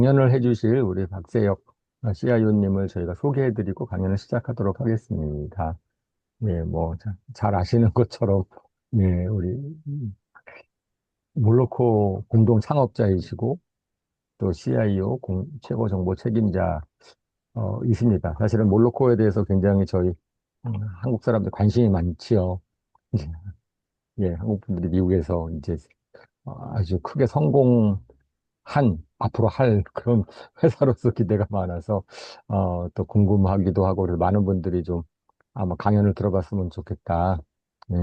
강연을 해주실 우리 박세혁 CIO님을 저희가 소개해드리고 강연을 시작하도록 하겠습니다. 네, 뭐, 잘 아시는 것처럼, 네, 우리 몰로코 공동 창업자이시고, 또 CIO 최고 정보 책임자, 이십니다. 사실은 몰로코에 대해서 굉장히 저희 한국 사람들 관심이 많지요. 예, 한국 분들이 미국에서 이제 아주 크게 성공한 앞으로 할 그런 회사로서 기대가 많아서 또 궁금하기도 하고 그래서 많은 분들이 좀 아마 강연을 들어봤으면 좋겠다. 예,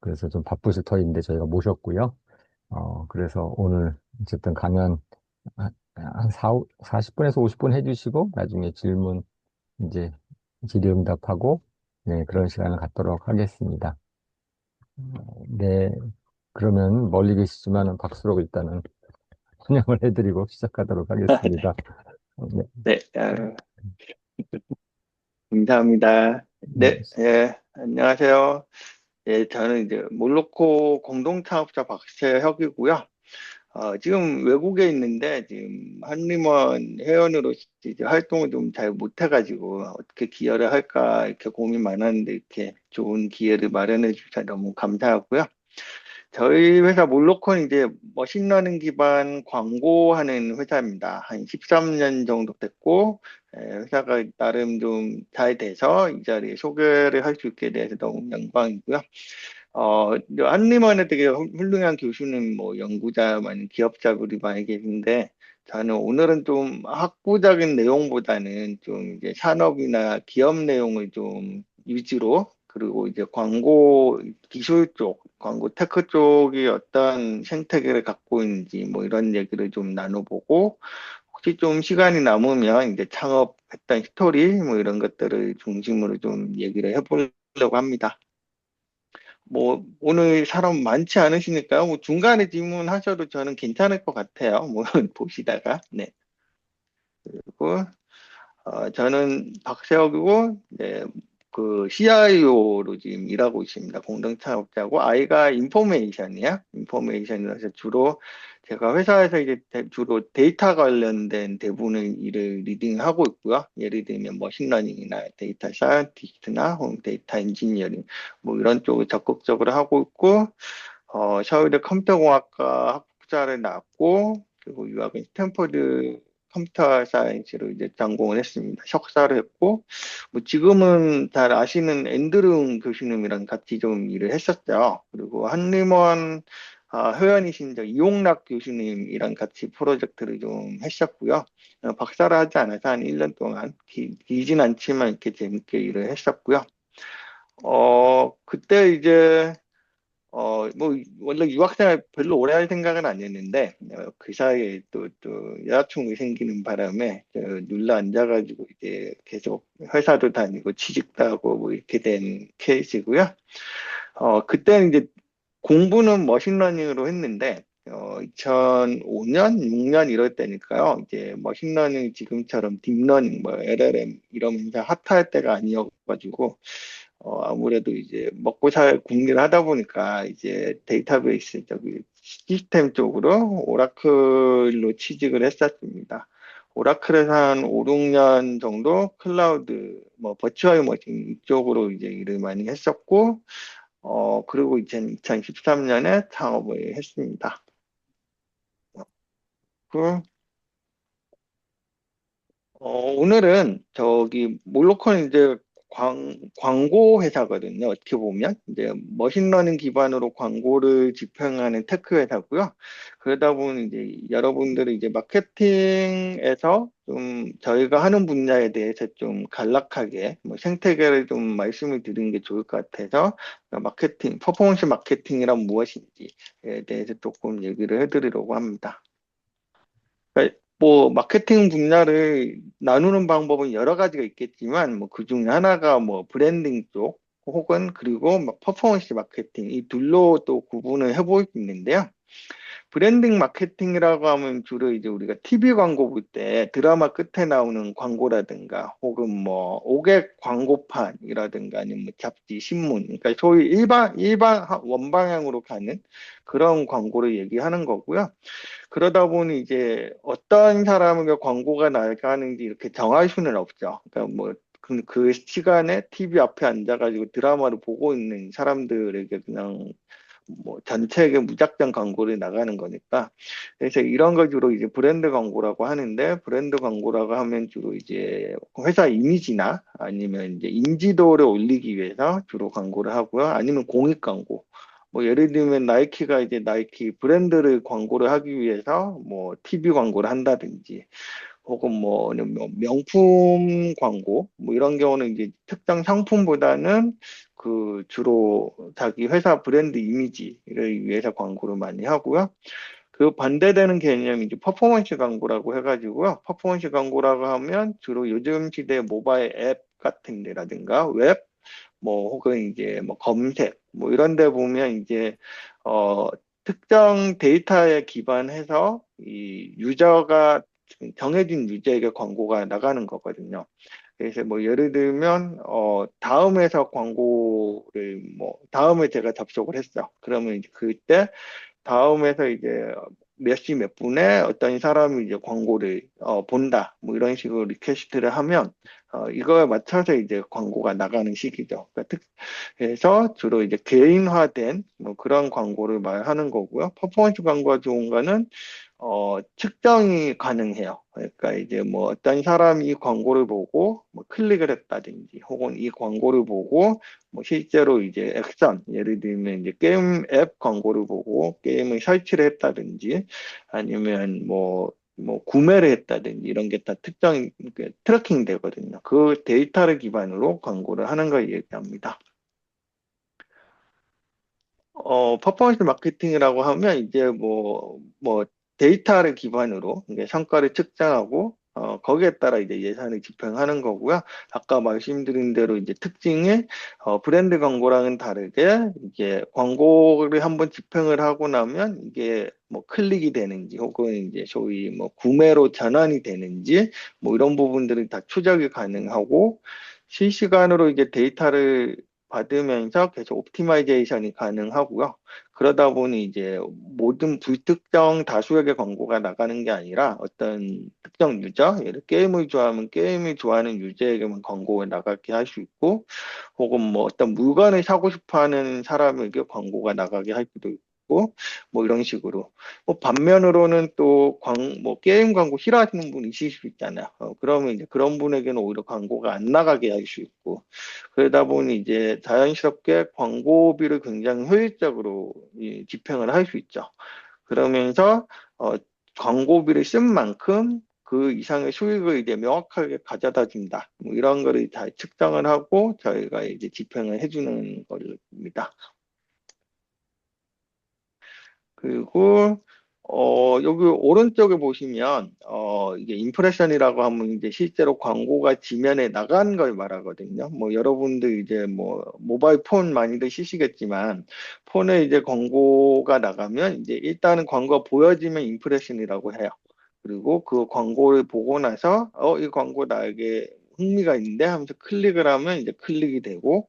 그래서 좀 바쁘실 터인데 저희가 모셨고요. 그래서 오늘 어쨌든 강연 한 40분에서 50분 해주시고 나중에 질문 이제 질의응답하고 네, 그런 시간을 갖도록 하겠습니다. 네, 그러면 멀리 계시지만 박수로 일단은 환영을 해드리고 시작하도록 네, 하겠습니다. 네, 네, 감사합니다. 네, 네, 안녕하세요. 예, 저는 이제 몰로코 공동창업자 박세혁이고요. 지금 외국에 있는데 지금 한림원 회원으로 이제 활동을 좀 잘 못해가지고 어떻게 기여를 할까 이렇게 고민 많았는데 이렇게 좋은 기회를 마련해 주셔서 너무 감사하고요. 저희 회사 몰로콘 이제 머신러닝 기반 광고하는 회사입니다. 한 13년 정도 됐고, 회사가 나름 좀 잘 돼서 이 자리에 소개를 할 수 있게 돼서 너무 영광이고요. 한림원에 되게 훌륭한 교수님, 뭐 연구자, 많은 기업자들이 많이 계신데, 저는 오늘은 좀 학부적인 내용보다는 좀 이제 산업이나 기업 내용을 좀 위주로, 그리고 이제 광고 기술 쪽, 광고 테크 쪽이 어떤 생태계를 갖고 있는지 뭐 이런 얘기를 좀 나눠보고, 혹시 좀 시간이 남으면 이제 창업했던 스토리 뭐 이런 것들을 중심으로 좀 얘기를 해보려고 합니다. 뭐 오늘 사람 많지 않으시니까요. 뭐 중간에 질문하셔도 저는 괜찮을 것 같아요. 뭐 보시다가 네. 그리고 저는 박세혁이고 네, 그 CIO로 지금 일하고 있습니다. 공동 창업자고 아이가 인포메이션이야. 인포메이션이라서 주로 제가 회사에서 이제 주로 데이터 관련된 대부분의 일을 리딩하고 있고요. 예를 들면 머신러닝이나 데이터 사이언티스트나 혹은 데이터 엔지니어링 뭐 이런 쪽을 적극적으로 하고 있고 서울대 컴퓨터공학과 학부자를 나왔고 그리고 유학은 스탠퍼드 컴퓨터 사이언스로 이제 전공을 했습니다. 석사를 했고, 뭐 지금은 잘 아시는 앤드류 교수님이랑 같이 좀 일을 했었죠. 그리고 한림원 회원이신 이용락 교수님이랑 같이 프로젝트를 좀 했었고요. 박사를 하지 않아서 한 1년 동안 길진 않지만 이렇게 재밌게 일을 했었고요. 그때 이제 뭐, 원래 유학생활 별로 오래 할 생각은 아니었는데, 그 사이에 또 여자친구 생기는 바람에, 눌러 앉아가지고 이제 계속 회사도 다니고 취직도 하고 뭐 이렇게 된 케이스고요. 그때는 이제 공부는 머신러닝으로 했는데, 2005년, 6년 이럴 때니까요. 이제 머신러닝 지금처럼 딥러닝, 뭐 LLM 이러면서 핫할 때가 아니어가지고, 아무래도 이제 먹고 살 궁리를 하다 보니까 이제 데이터베이스 시스템 쪽으로 오라클로 취직을 했었습니다. 오라클에서 한 5, 6년 정도 클라우드, 뭐 버추얼 머신 이쪽으로 이제 일을 많이 했었고, 그리고 이제 2013년에 창업을 했습니다. 그, 오늘은 저기 몰로콘 이제 광고 회사거든요. 어떻게 보면 이제 머신러닝 기반으로 광고를 집행하는 테크 회사고요. 그러다 보니 이제 여러분들이 이제 마케팅에서 좀 저희가 하는 분야에 대해서 좀 간략하게 뭐 생태계를 좀 말씀을 드리는 게 좋을 것 같아서 마케팅, 퍼포먼스 마케팅이란 무엇인지에 대해서 조금 얘기를 해드리려고 합니다. 그러니까 뭐 마케팅 분야를 나누는 방법은 여러 가지가 있겠지만 뭐 그중 하나가 뭐 브랜딩 쪽 혹은 그리고 막 퍼포먼스 마케팅 이 둘로 또 구분을 해볼 수 있는데요. 브랜딩 마케팅이라고 하면 주로 이제 우리가 TV 광고 볼 때 드라마 끝에 나오는 광고라든가 혹은 뭐 오객 광고판이라든가 아니면 뭐 잡지, 신문, 그러니까 소위 일반 원방향으로 가는 그런 광고를 얘기하는 거고요. 그러다 보니 이제 어떤 사람에게 광고가 나가는지 이렇게 정할 수는 없죠. 그러니까 뭐 그 시간에 TV 앞에 앉아가지고 드라마를 보고 있는 사람들에게 그냥 뭐 전체에게 무작정 광고를 나가는 거니까. 그래서 이런 걸 주로 이제 브랜드 광고라고 하는데, 브랜드 광고라고 하면 주로 이제 회사 이미지나 아니면 이제 인지도를 올리기 위해서 주로 광고를 하고요. 아니면 공익 광고. 뭐 예를 들면 나이키가 이제 나이키 브랜드를 광고를 하기 위해서 뭐 TV 광고를 한다든지 혹은 뭐 명품 광고 뭐 이런 경우는 이제 특정 상품보다는 그 주로 자기 회사 브랜드 이미지를 위해서 광고를 많이 하고요. 그 반대되는 개념이 이제 퍼포먼스 광고라고 해가지고요. 퍼포먼스 광고라고 하면 주로 요즘 시대 모바일 앱 같은 데라든가 웹, 뭐 혹은 이제 뭐 검색 뭐 이런 데 보면 이제 어 특정 데이터에 기반해서 이 유저가 정해진 유저에게 광고가 나가는 거거든요. 그래서 뭐 예를 들면 다음 회사 광고를 뭐 다음에 제가 접속을 했어. 그러면 이제 그때 다음에서 이제 몇 시 몇 분에 어떤 사람이 이제 광고를 본다. 뭐 이런 식으로 리퀘스트를 하면 이거에 맞춰서 이제 광고가 나가는 식이죠. 그러니까 그래서 주로 이제 개인화된 뭐 그런 광고를 말하는 거고요. 퍼포먼스 광고가 좋은 거는 측정이 가능해요. 그러니까 이제 뭐 어떤 사람이 이 광고를 보고 뭐 클릭을 했다든지 혹은 이 광고를 보고 뭐 실제로 이제 액션, 예를 들면 이제 게임 앱 광고를 보고 게임을 설치를 했다든지 아니면 뭐 구매를 했다든지 이런 게 다 특정 트래킹 되거든요. 그 데이터를 기반으로 광고를 하는 걸 얘기합니다. 퍼포먼스 마케팅이라고 하면 이제 뭐 데이터를 기반으로 이제 성과를 측정하고 거기에 따라 이제 예산을 집행하는 거고요. 아까 말씀드린 대로 이제 특징이 브랜드 광고랑은 다르게 이제 광고를 한번 집행을 하고 나면 이게 뭐 클릭이 되는지 혹은 이제 소위 뭐 구매로 전환이 되는지 뭐 이런 부분들은 다 추적이 가능하고 실시간으로 이제 데이터를 받으면서 계속 옵티마이제이션이 가능하고요. 그러다 보니 이제 모든 불특정 다수에게 광고가 나가는 게 아니라 어떤 특정 유저, 예를 게임을 좋아하면 게임을 좋아하는 유저에게만 광고가 나가게 할 수 있고, 혹은 뭐 어떤 물건을 사고 싶어 하는 사람에게 광고가 나가게 할 수도 있고, 뭐 이런 식으로. 뭐 반면으로는 또 뭐 게임 광고 싫어하시는 분 있을 수 있잖아요. 그러면 이제 그런 분에게는 오히려 광고가 안 나가게 할 수 있고, 그러다 보니 이제 자연스럽게 광고비를 굉장히 효율적으로 집행을 할 수 있죠. 그러면서 어, 광고비를 쓴 만큼 그 이상의 수익을 이제 명확하게 가져다 준다. 뭐 이런 거를 잘 측정을 하고 저희가 이제 집행을 해주는 겁니다. 그리고 여기 오른쪽에 보시면 이게 임프레션이라고 하면 이제 실제로 광고가 지면에 나간 걸 말하거든요. 뭐 여러분들 이제 뭐 모바일 폰 많이들 쓰시겠지만 폰에 이제 광고가 나가면 이제 일단은 광고가 보여지면 임프레션이라고 해요. 그리고 그 광고를 보고 나서 이 광고 나에게 흥미가 있는데 하면서 클릭을 하면 이제 클릭이 되고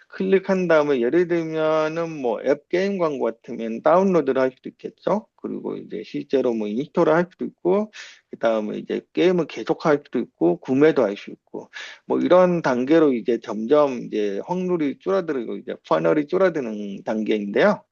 클릭한 다음에 예를 들면은 뭐 앱 게임 광고 같으면 다운로드를 할 수도 있겠죠. 그리고 이제 실제로 뭐 인스톨을 할 수도 있고 그다음에 이제 게임을 계속할 수도 있고 구매도 할 수 있고 뭐 이런 단계로 이제 점점 이제 확률이 줄어들고 이제 퍼널이 줄어드는 단계인데요.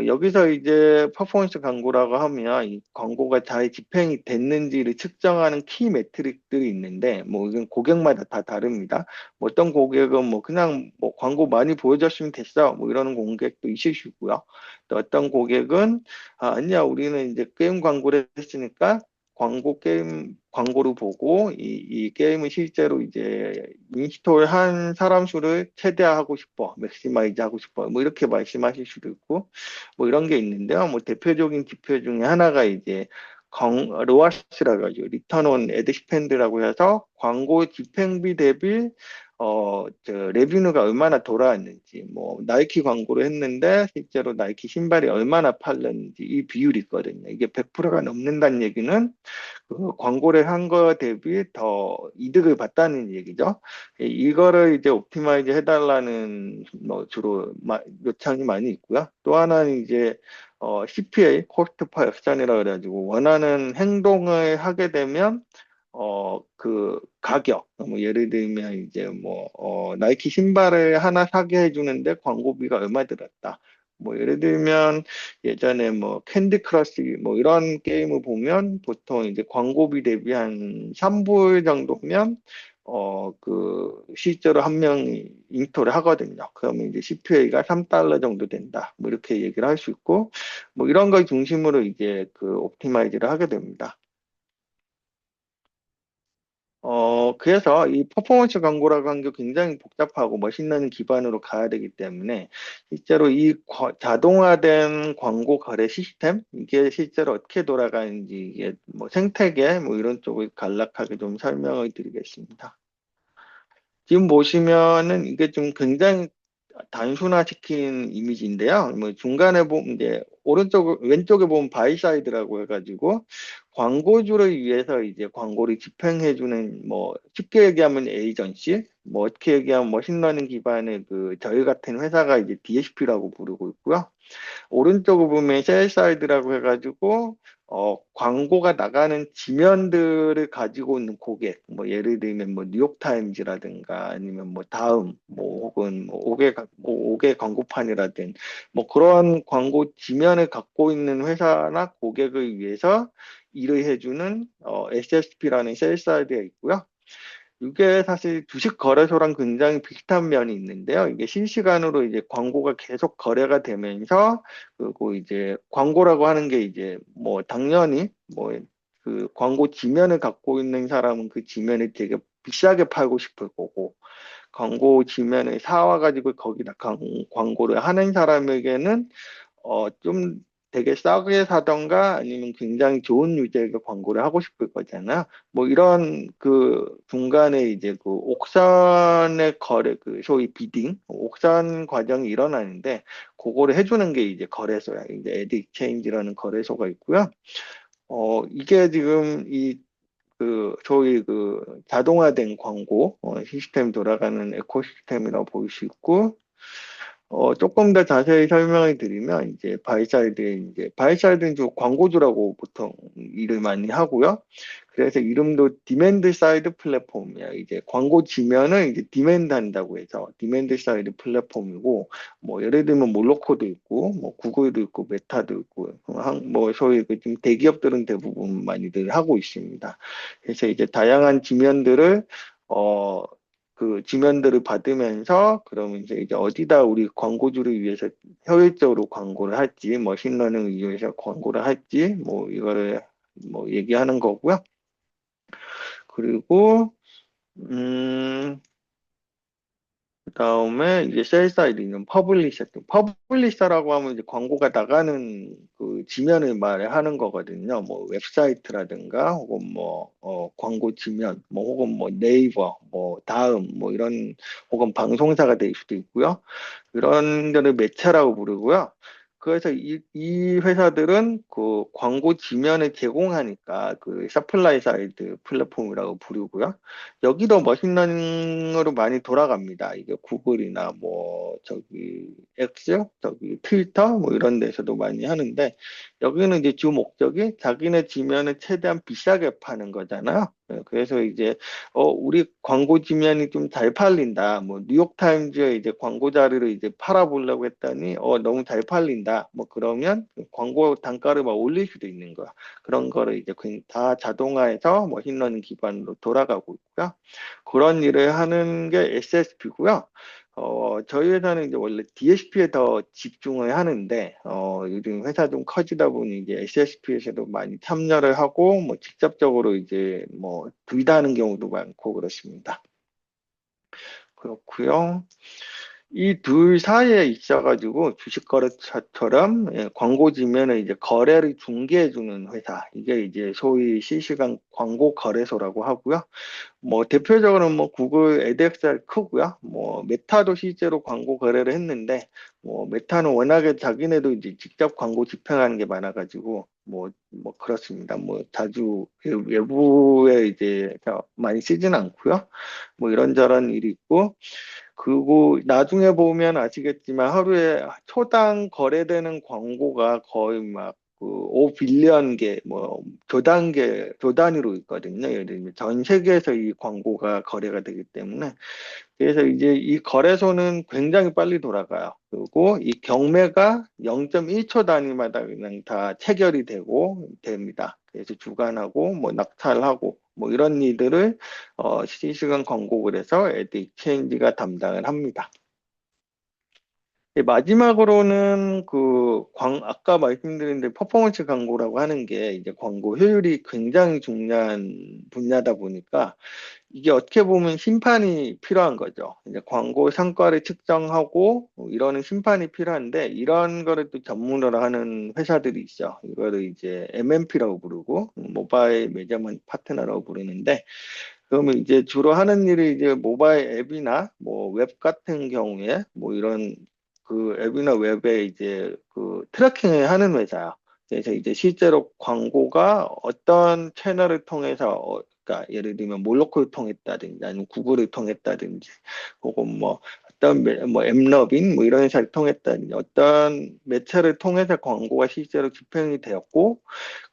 여기서 이제 퍼포먼스 광고라고 하면 이 광고가 잘 집행이 됐는지를 측정하는 키 매트릭들이 있는데, 뭐 이건 고객마다 다 다릅니다. 뭐 어떤 고객은 뭐 그냥 뭐 광고 많이 보여줬으면 됐어. 뭐 이러는 고객도 있으시고요. 또 어떤 고객은 아니야, 우리는 이제 게임 광고를 했으니까 게임 광고를 보고 이 게임을 실제로 이제 인스톨 한 사람 수를 최대화하고 싶어, 맥시마이즈 하고 싶어, 뭐 이렇게 말씀하실 수도 있고, 뭐 이런 게 있는데요. 뭐 대표적인 지표 중에 하나가 이제 로아스라고 하죠. 리턴 온 애드 스펜드라고 해서 광고 집행비 대비 레뷰가 얼마나 돌아왔는지, 뭐, 나이키 광고를 했는데, 실제로 나이키 신발이 얼마나 팔렸는지, 이 비율이 있거든요. 이게 100%가 넘는다는 얘기는 그 광고를 한 거 대비 더 이득을 봤다는 얘기죠. 이거를 이제 옵티마이즈 해달라는 뭐 주로 요청이 많이 있고요. 또 하나는 이제 CPA, 코스트 퍼 액션이라 그래가지고 원하는 행동을 하게 되면 그 가격, 뭐 예를 들면 이제 뭐 나이키 신발을 하나 사게 해주는데 광고비가 얼마 들었다. 뭐 예를 들면 예전에 뭐 캔디 크러쉬 뭐 이런 게임을 보면 보통 이제 광고비 대비 한 3불 정도면 그 실제로 한 명이 인토를 하거든요. 그러면 이제 CPA가 3달러 정도 된다. 뭐 이렇게 얘기를 할 수 있고 뭐 이런 걸 중심으로 이제 그 옵티마이즈를 하게 됩니다. 그래서 이 퍼포먼스 광고라고 하는 게 굉장히 복잡하고 머신러닝 기반으로 가야 되기 때문에 실제로 이 자동화된 광고 거래 시스템, 이게 실제로 어떻게 돌아가는지 이게 뭐 생태계 뭐 이런 쪽을 간략하게 좀 설명을 드리겠습니다. 지금 보시면은 이게 좀 굉장히 단순화시킨 이미지인데요. 뭐 중간에 보면 이제 왼쪽에 보면 바이 사이드라고 해가지고 광고주를 위해서 이제 광고를 집행해주는 뭐 쉽게 얘기하면 에이전시, 뭐 어떻게 얘기하면 머신러닝 기반의 그 저희 같은 회사가 이제 DSP라고 부르고 있고요. 오른쪽을 보면 셀사이드라고 해가지고 광고가 나가는 지면들을 가지고 있는 고객, 뭐 예를 들면 뭐 뉴욕타임즈라든가 아니면 뭐 다음, 뭐 혹은 뭐 옥외 광고판이라든 뭐 그런 광고 지면을 갖고 있는 회사나 고객을 위해서 일을 해주는 SSP라는 셀사이드가 있고요. 이게 사실 주식 거래소랑 굉장히 비슷한 면이 있는데요. 이게 실시간으로 이제 광고가 계속 거래가 되면서, 그리고 이제 광고라고 하는 게 이제 뭐 당연히 뭐 그 광고 지면을 갖고 있는 사람은 그 지면을 되게 비싸게 팔고 싶을 거고, 광고 지면을 사와가지고 거기다 광고를 하는 사람에게는 좀 되게 싸게 사던가 아니면 굉장히 좋은 유저에게 광고를 하고 싶을 거잖아요. 뭐 이런 그 중간에 이제 그 옥션의 거래, 그 소위 비딩, 옥션 과정이 일어나는데 그거를 해주는 게 이제 거래소야. 이제 에드익체인지라는 거래소가 있고요. 이게 지금 이 그 소위 그 자동화된 광고 시스템 돌아가는 에코시스템이라고 볼 수 있고 조금 더 자세히 설명을 드리면, 이제 바이사이드는 좀 광고주라고 보통 일을 많이 하고요. 그래서 이름도 디맨드 사이드 플랫폼이야. 이제 광고 지면을 이제 디맨드 한다고 해서 디맨드 사이드 플랫폼이고, 뭐 예를 들면 몰로코도 있고, 뭐 구글도 있고, 메타도 있고, 뭐 소위 그좀 대기업들은 대부분 많이들 하고 있습니다. 그래서 이제 다양한 지면들을 어, 그 지면들을 받으면서 그러면 이제 어디다 우리 광고주를 위해서 효율적으로 광고를 할지 머신러닝을 이용해서 광고를 할지 뭐 이거를 뭐 얘기하는 거고요. 그리고 음 그다음에 이제 셀 사이드 있는 퍼블리셔. 퍼블리셔라고 하면 이제 광고가 나가는 그 지면을 말하는 거거든요. 뭐 웹사이트라든가 혹은 뭐 광고 지면, 뭐 혹은 뭐 네이버, 뭐 다음, 뭐 이런 혹은 방송사가 될 수도 있고요. 이런 데를 매체라고 부르고요. 그래서 이 회사들은 그 광고 지면을 제공하니까 그 서플라이 사이드 플랫폼이라고 부르고요. 여기도 머신러닝으로 많이 돌아갑니다. 이게 구글이나 뭐 저기 X, 저기 트위터 뭐 이런 데서도 많이 하는데 여기는 이제 주 목적이 자기네 지면을 최대한 비싸게 파는 거잖아요. 그래서 이제 우리 광고 지면이 좀 잘 팔린다. 뭐 뉴욕타임즈에 이제 광고 자료를 이제 팔아보려고 했더니 너무 잘 팔린다. 뭐 그러면 광고 단가를 막 올릴 수도 있는 거야. 그런 거를 이제 다 자동화해서 머신러닝 기반으로 돌아가고 있고요. 그런 일을 하는 게 SSP고요. 저희 회사는 이제 원래 DSP에 더 집중을 하는데, 요즘 회사 좀 커지다 보니 이제 SSP에서도 많이 참여를 하고, 뭐 직접적으로 이제 뭐 둘 다 하는 경우도 많고 그렇습니다. 그렇고요. 이 둘 사이에 있어가지고 주식거래처처럼 광고지면은 이제 거래를 중개해주는 회사. 이게 이제 소위 실시간 광고 거래소라고 하고요. 뭐 대표적으로는 뭐 구글 애드엑셀 크고요. 뭐 메타도 실제로 광고 거래를 했는데 뭐 메타는 워낙에 자기네도 이제 직접 광고 집행하는 게 많아가지고 뭐 그렇습니다. 뭐 자주 외부에 이제 많이 쓰지는 않고요. 뭐 이런저런 일이 있고 그리고 나중에 보면 아시겠지만 하루에 초당 거래되는 광고가 거의 막 그 5빌리언 개, 뭐 조 단위로 있거든요. 예를 들면 전 세계에서 이 광고가 거래가 되기 때문에 그래서 이제 이 거래소는 굉장히 빨리 돌아가요. 그리고 이 경매가 0.1초 단위마다 그냥 다 체결이 되고 됩니다. 그래서 주관하고 뭐 낙찰하고 뭐 이런 일들을 실시간 광고를 해서 에드 익스체인지가 담당을 합니다. 마지막으로는 아까 말씀드린 데 퍼포먼스 광고라고 하는 게 이제 광고 효율이 굉장히 중요한 분야다 보니까 이게 어떻게 보면 심판이 필요한 거죠. 이제 광고 성과를 측정하고 뭐 이러는 심판이 필요한데 이런 거를 또 전문으로 하는 회사들이 있어. 이거를 이제 MMP라고 부르고 모바일 매저먼트 파트너라고 부르는데 그러면 이제 주로 하는 일이 이제 모바일 앱이나 뭐 웹 같은 경우에 뭐 이런 그 앱이나 웹에 이제 그 트래킹을 하는 회사야. 그래서 이제 실제로 광고가 어떤 채널을 통해서 그러니까 예를 들면 몰로코를 통했다든지 아니면 구글을 통했다든지 혹은 뭐 어떤 뭐 앱러빙 뭐 이런 회사를 통했다든지 어떤 매체를 통해서 광고가 실제로 집행이 되었고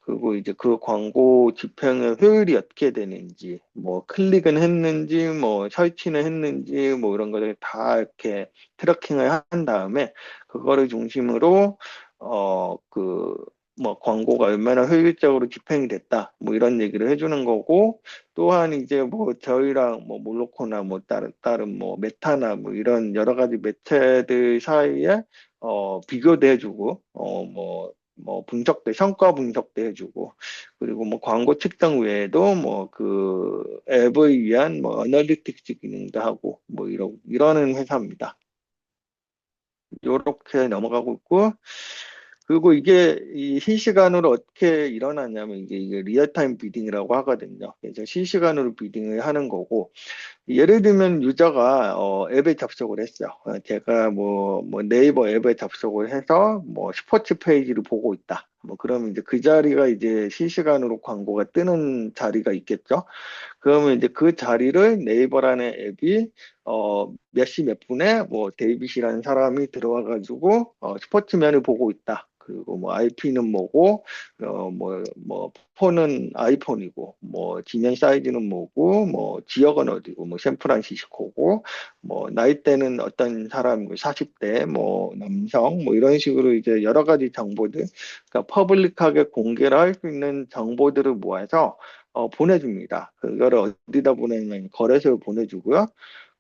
그리고 이제 그 광고 집행의 효율이 어떻게 되는지, 뭐 클릭은 했는지, 뭐 설치는 했는지, 뭐 이런 것을 다 이렇게 트래킹을 한 다음에 그거를 중심으로 뭐 광고가 얼마나 효율적으로 집행이 됐다, 뭐 이런 얘기를 해주는 거고 또한 이제 뭐 저희랑 뭐 몰로코나 뭐 다른 뭐 메타나 뭐 이런 여러 가지 매체들 사이에 비교도 해주고 성과 분석도 해주고, 그리고 뭐 광고 측정 외에도 뭐 그 앱을 위한 뭐 어널리틱스 기능도 하고, 뭐 이러는 회사입니다. 요렇게 넘어가고 있고, 그리고 이게 이 실시간으로 어떻게 일어나냐면 이게 리얼타임 비딩이라고 하거든요. 그래서 실시간으로 비딩을 하는 거고, 예를 들면 유저가 앱에 접속을 했어요. 제가 뭐 네이버 앱에 접속을 해서 뭐 스포츠 페이지를 보고 있다. 뭐 그러면 이제 그 자리가 이제 실시간으로 광고가 뜨는 자리가 있겠죠. 그러면 이제 그 자리를 네이버라는 앱이 몇 시 몇 분에 뭐 데이빗이라는 사람이 들어와 가지고 스포츠맨을 보고 있다. 그리고 뭐 IP는 뭐고 뭐 폰은 아이폰이고 뭐 지면 사이즈는 뭐고 뭐 지역은 어디고 뭐 샌프란시스코고 뭐 나이대는 어떤 사람 40대 뭐 남성 뭐 이런 식으로 이제 여러 가지 정보들 그러니까 퍼블릭하게 공개를 할 수 있는 정보들을 모아서 보내줍니다. 그거를 어디다 보내냐면 거래소에 보내주고요.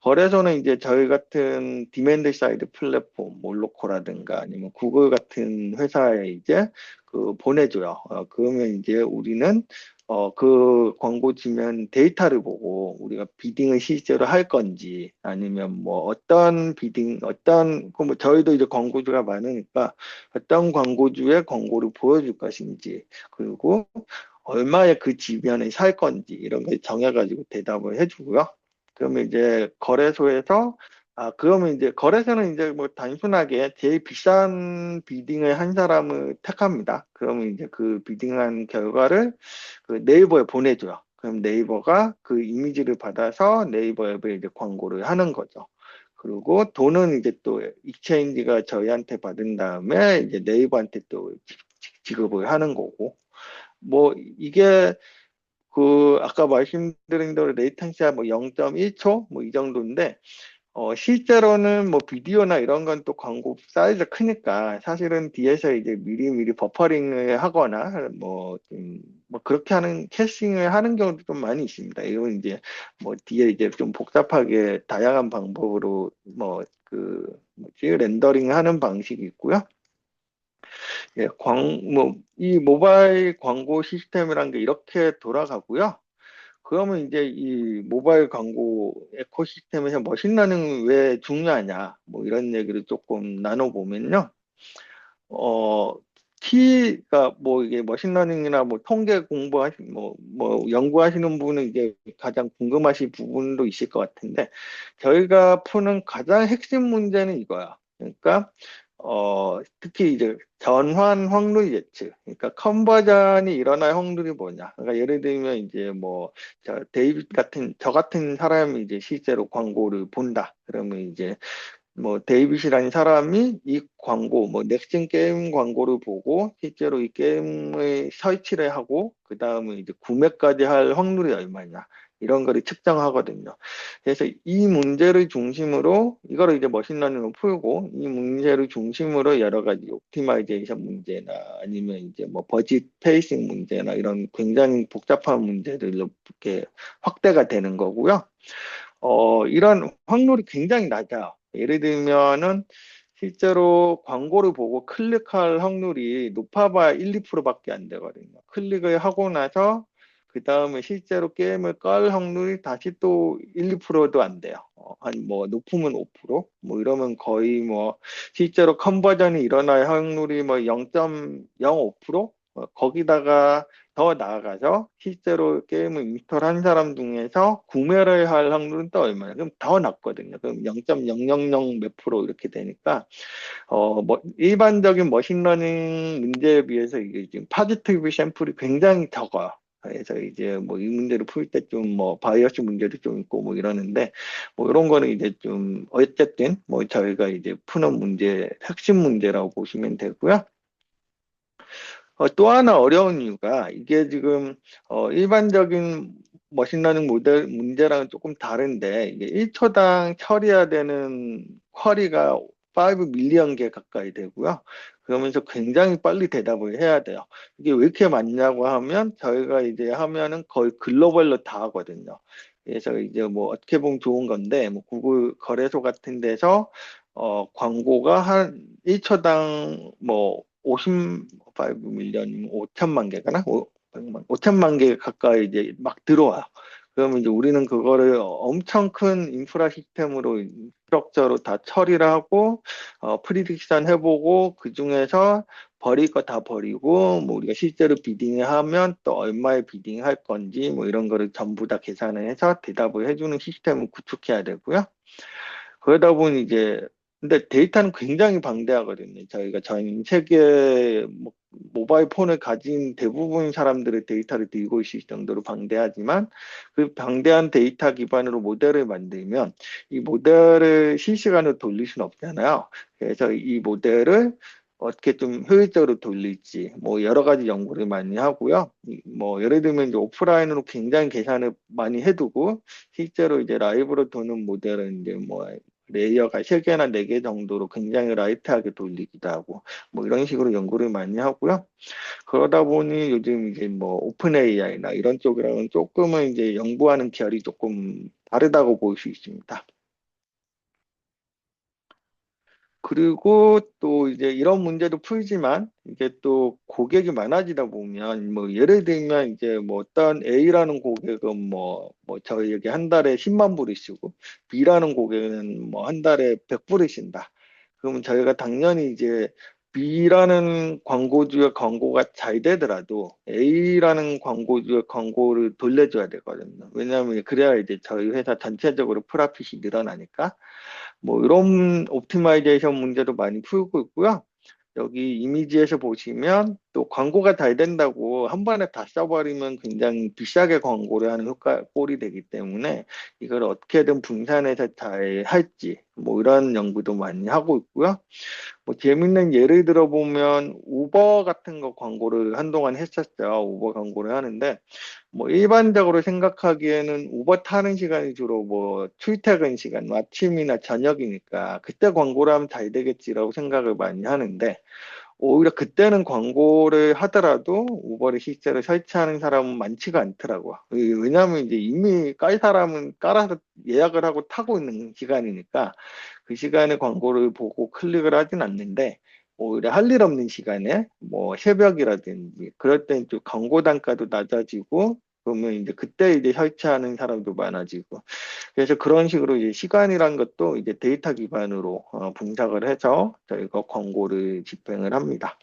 거래소는 이제 저희 같은 디맨드 사이드 플랫폼, 몰로코라든가 아니면 구글 같은 회사에 이제 보내줘요. 그러면 이제 우리는 그 광고 지면 데이터를 보고 우리가 비딩을 실제로 할 건지 아니면 뭐 어떤 비딩, 뭐 저희도 이제 광고주가 많으니까 어떤 광고주의 광고를 보여줄 것인지 그리고 얼마에 그 지면을 살 건지 이런 걸 정해가지고 대답을 해주고요. 그러면 이제 그러면 이제 거래소는 이제 뭐 단순하게 제일 비싼 비딩을 한 사람을 택합니다. 그러면 이제 그 비딩한 결과를 그 네이버에 보내줘요. 그럼 네이버가 그 이미지를 받아서 네이버 앱에 이제 광고를 하는 거죠. 그리고 돈은 이제 또 익스체인지가 저희한테 받은 다음에 이제 네이버한테 또 지급을 하는 거고. 뭐 이게 아까 말씀드린 대로 레이턴시가 뭐 0.1초 뭐 이 정도인데 실제로는 뭐 비디오나 이런 건 또 광고 사이즈가 크니까 사실은 뒤에서 이제 미리미리 버퍼링을 하거나 뭐 그렇게 하는 캐싱을 하는 경우도 좀 많이 있습니다. 이건 이제 뭐 뒤에 이제 좀 복잡하게 다양한 방법으로 렌더링 하는 방식이 있고요. 예, 이 모바일 광고 시스템이란 게 이렇게 돌아가고요. 그러면 이제 이 모바일 광고 에코시스템에서 머신러닝 왜 중요하냐, 뭐 이런 얘기를 조금 나눠보면요. 어, 키가 뭐 이게 머신러닝이나 뭐 통계 뭐 연구하시는 분은 이게 가장 궁금하신 부분도 있을 것 같은데, 저희가 푸는 가장 핵심 문제는 이거야. 그러니까 특히 이제 전환 확률 예측. 그러니까 컨버전이 일어날 확률이 뭐냐. 그러니까 예를 들면 이제 뭐 저 같은 사람이 이제 실제로 광고를 본다. 그러면 이제 뭐 데이빗이라는 사람이 이 광고, 뭐 넥슨 게임 광고를 보고 실제로 이 게임을 설치를 하고 그 다음에 이제 구매까지 할 확률이 얼마냐, 이런 거를 측정하거든요. 그래서 이 문제를 중심으로 이거를 이제 머신러닝으로 풀고, 이 문제를 중심으로 여러 가지 옵티마이제이션 문제나 아니면 이제 뭐 버짓 페이싱 문제나 이런 굉장히 복잡한 문제들 이렇게 확대가 되는 거고요. 이런 확률이 굉장히 낮아요. 예를 들면은 실제로 광고를 보고 클릭할 확률이 높아봐야 1, 2%밖에 안 되거든요. 클릭을 하고 나서 그 다음에 실제로 게임을 깔 확률이 다시 또 1, 2%도 안 돼요. 한 뭐 높으면 5%? 뭐 이러면 거의 뭐 실제로 컨버전이 일어날 확률이 뭐 0.05%? 거기다가 더 나아가서 실제로 게임을 인스톨한 사람 중에서 구매를 할 확률은 또 얼마나? 그럼 더 낮거든요. 그럼 0.000 몇 프로 이렇게 되니까 뭐 일반적인 머신러닝 문제에 비해서 이게 지금 파지티브 샘플이 굉장히 적어요. 그래서 이제 뭐 이 문제를 풀 때 좀 뭐 바이어스 문제도 좀 있고 뭐 이러는데, 뭐 이런 거는 이제 좀 어쨌든 뭐 저희가 이제 푸는 문제, 핵심 문제라고 보시면 되고요. 또 하나 어려운 이유가 이게 지금 일반적인 머신러닝 모델 문제랑은 조금 다른데, 이게 1초당 처리해야 되는 쿼리가 5 밀리언 개 가까이 되고요. 그러면서 굉장히 빨리 대답을 해야 돼요. 이게 왜 이렇게 많냐고 하면 저희가 이제 하면은 거의 글로벌로 다 하거든요. 그래서 이제 뭐 어떻게 보면 좋은 건데, 뭐 구글 거래소 같은 데서 광고가 한 1초당 뭐 55 밀리언, 5천만 개가나? 5천만 개 가까이 이제 막 들어와요. 그러면 이제 우리는 그거를 엄청 큰 인프라 시스템으로 스트럭처로 다 처리를 하고, 프리딕션 해보고, 그 중에서 버릴 거 다 버리고, 뭐 우리가 실제로 비딩을 하면 또 얼마에 비딩 할 건지, 뭐 이런 거를 전부 다 계산을 해서 대답을 해주는 시스템을 구축해야 되고요. 그러다 보니 이제, 근데 데이터는 굉장히 방대하거든요. 저희가 전 세계 모바일 폰을 가진 대부분 사람들의 데이터를 들고 있을 정도로 방대하지만, 그 방대한 데이터 기반으로 모델을 만들면 이 모델을 실시간으로 돌릴 수는 없잖아요. 그래서 이 모델을 어떻게 좀 효율적으로 돌릴지 뭐 여러 가지 연구를 많이 하고요. 뭐 예를 들면 이제 오프라인으로 굉장히 계산을 많이 해두고, 실제로 이제 라이브로 도는 모델은 이제 뭐 레이어가 3개나 4개 정도로 굉장히 라이트하게 돌리기도 하고, 뭐 이런 식으로 연구를 많이 하고요. 그러다 보니 요즘 이제 뭐 오픈 AI나 이런 쪽이랑은 조금은 이제 연구하는 결이 조금 다르다고 볼 수 있습니다. 그리고 또 이제 이런 문제도 풀지만, 이게 또 고객이 많아지다 보면, 뭐 예를 들면 이제 뭐 어떤 A라는 고객은 뭐 저희에게 한 달에 10만 불을 쓰고, B라는 고객은 뭐 한 달에 100불을 쓴다. 그러면 저희가 당연히 이제 B라는 광고주의 광고가 잘 되더라도 A라는 광고주의 광고를 돌려줘야 되거든요. 왜냐하면 그래야 이제 저희 회사 전체적으로 프라핏이 늘어나니까. 뭐 이런 옵티마이제이션 문제도 많이 풀고 있고요. 여기 이미지에서 보시면 또 광고가 잘 된다고 한 번에 다 써버리면 굉장히 비싸게 광고를 하는 꼴이 되기 때문에, 이걸 어떻게든 분산해서 잘 할지 뭐 이런 연구도 많이 하고 있고요. 뭐 재밌는 예를 들어보면 우버 같은 거 광고를 한동안 했었죠. 우버 광고를 하는데, 뭐 일반적으로 생각하기에는 우버 타는 시간이 주로 뭐 출퇴근 시간, 뭐 아침이나 저녁이니까 그때 광고를 하면 잘 되겠지라고 생각을 많이 하는데, 오히려 그때는 광고를 하더라도 우버를 실제로 설치하는 사람은 많지가 않더라고요. 왜냐하면 이제 이미 깔 사람은 깔아서 예약을 하고 타고 있는 시간이니까 그 시간에 광고를 보고 클릭을 하진 않는데, 오히려 할 일 없는 시간에 뭐 새벽이라든지 그럴 땐 좀 광고 단가도 낮아지고 그러면 이제 그때 이제 설치하는 사람도 많아지고. 그래서 그런 식으로 이제 시간이란 것도 이제 데이터 기반으로 분석을 해서 저희가 광고를 집행을 합니다.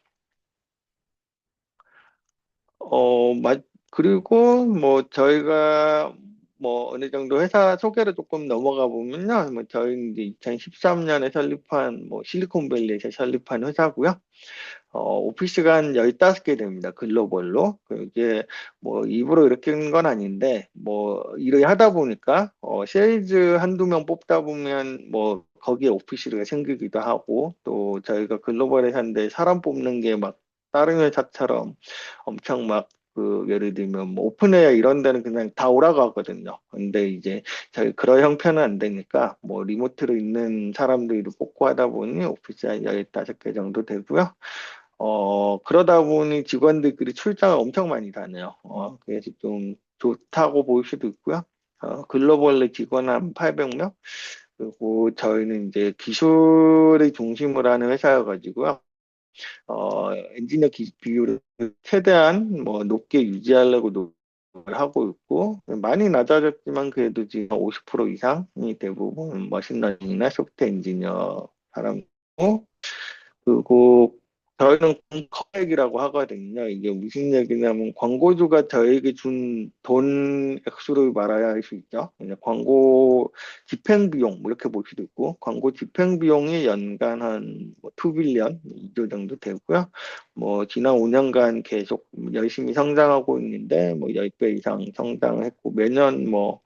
그리고 뭐 저희가 뭐 어느 정도 회사 소개를 조금 넘어가 보면요. 뭐 저희는 이제 2013년에 설립한 뭐 실리콘밸리에서 설립한 회사고요. 오피스가 한 15개 됩니다. 글로벌로. 이게 뭐 입으로 이렇게 하는 건 아닌데, 뭐 일을 하다 보니까, 세일즈 한두 명 뽑다 보면 뭐 거기에 오피스가 생기기도 하고, 또 저희가 글로벌 회사인데 사람 뽑는 게 막 다른 회사처럼 엄청 막 예를 들면 뭐 오픈웨어 이런 데는 그냥 다 오라가거든요. 근데 이제 저희 그런 형편은 안 되니까 뭐 리모트로 있는 사람들도 뽑고 하다 보니 오피스 한 15개 정도 되고요. 그러다 보니 직원들끼리 출장을 엄청 많이 다녀요. 그래서 좀 좋다고 볼 수도 있고요. 글로벌 직원 한 800명? 그리고 저희는 이제 기술을 중심으로 하는 회사여가지고요. 엔지니어 비율을 최대한 뭐 높게 유지하려고 노력을 하고 있고, 많이 낮아졌지만 그래도 지금 50% 이상이 대부분 머신러닝이나 소프트웨어 엔지니어 사람이고, 그리고 저희는 컴백이라고 하거든요. 이게 무슨 얘기냐면 광고주가 저에게 준 돈 액수를 말해야 할 수 있죠. 그냥 광고 집행 비용 뭐 이렇게 볼 수도 있고 광고 집행 비용이 연간 한뭐 2빌리언 2조 정도 되고요. 뭐 지난 5년간 계속 열심히 성장하고 있는데 뭐 10배 이상 성장했고 매년 뭐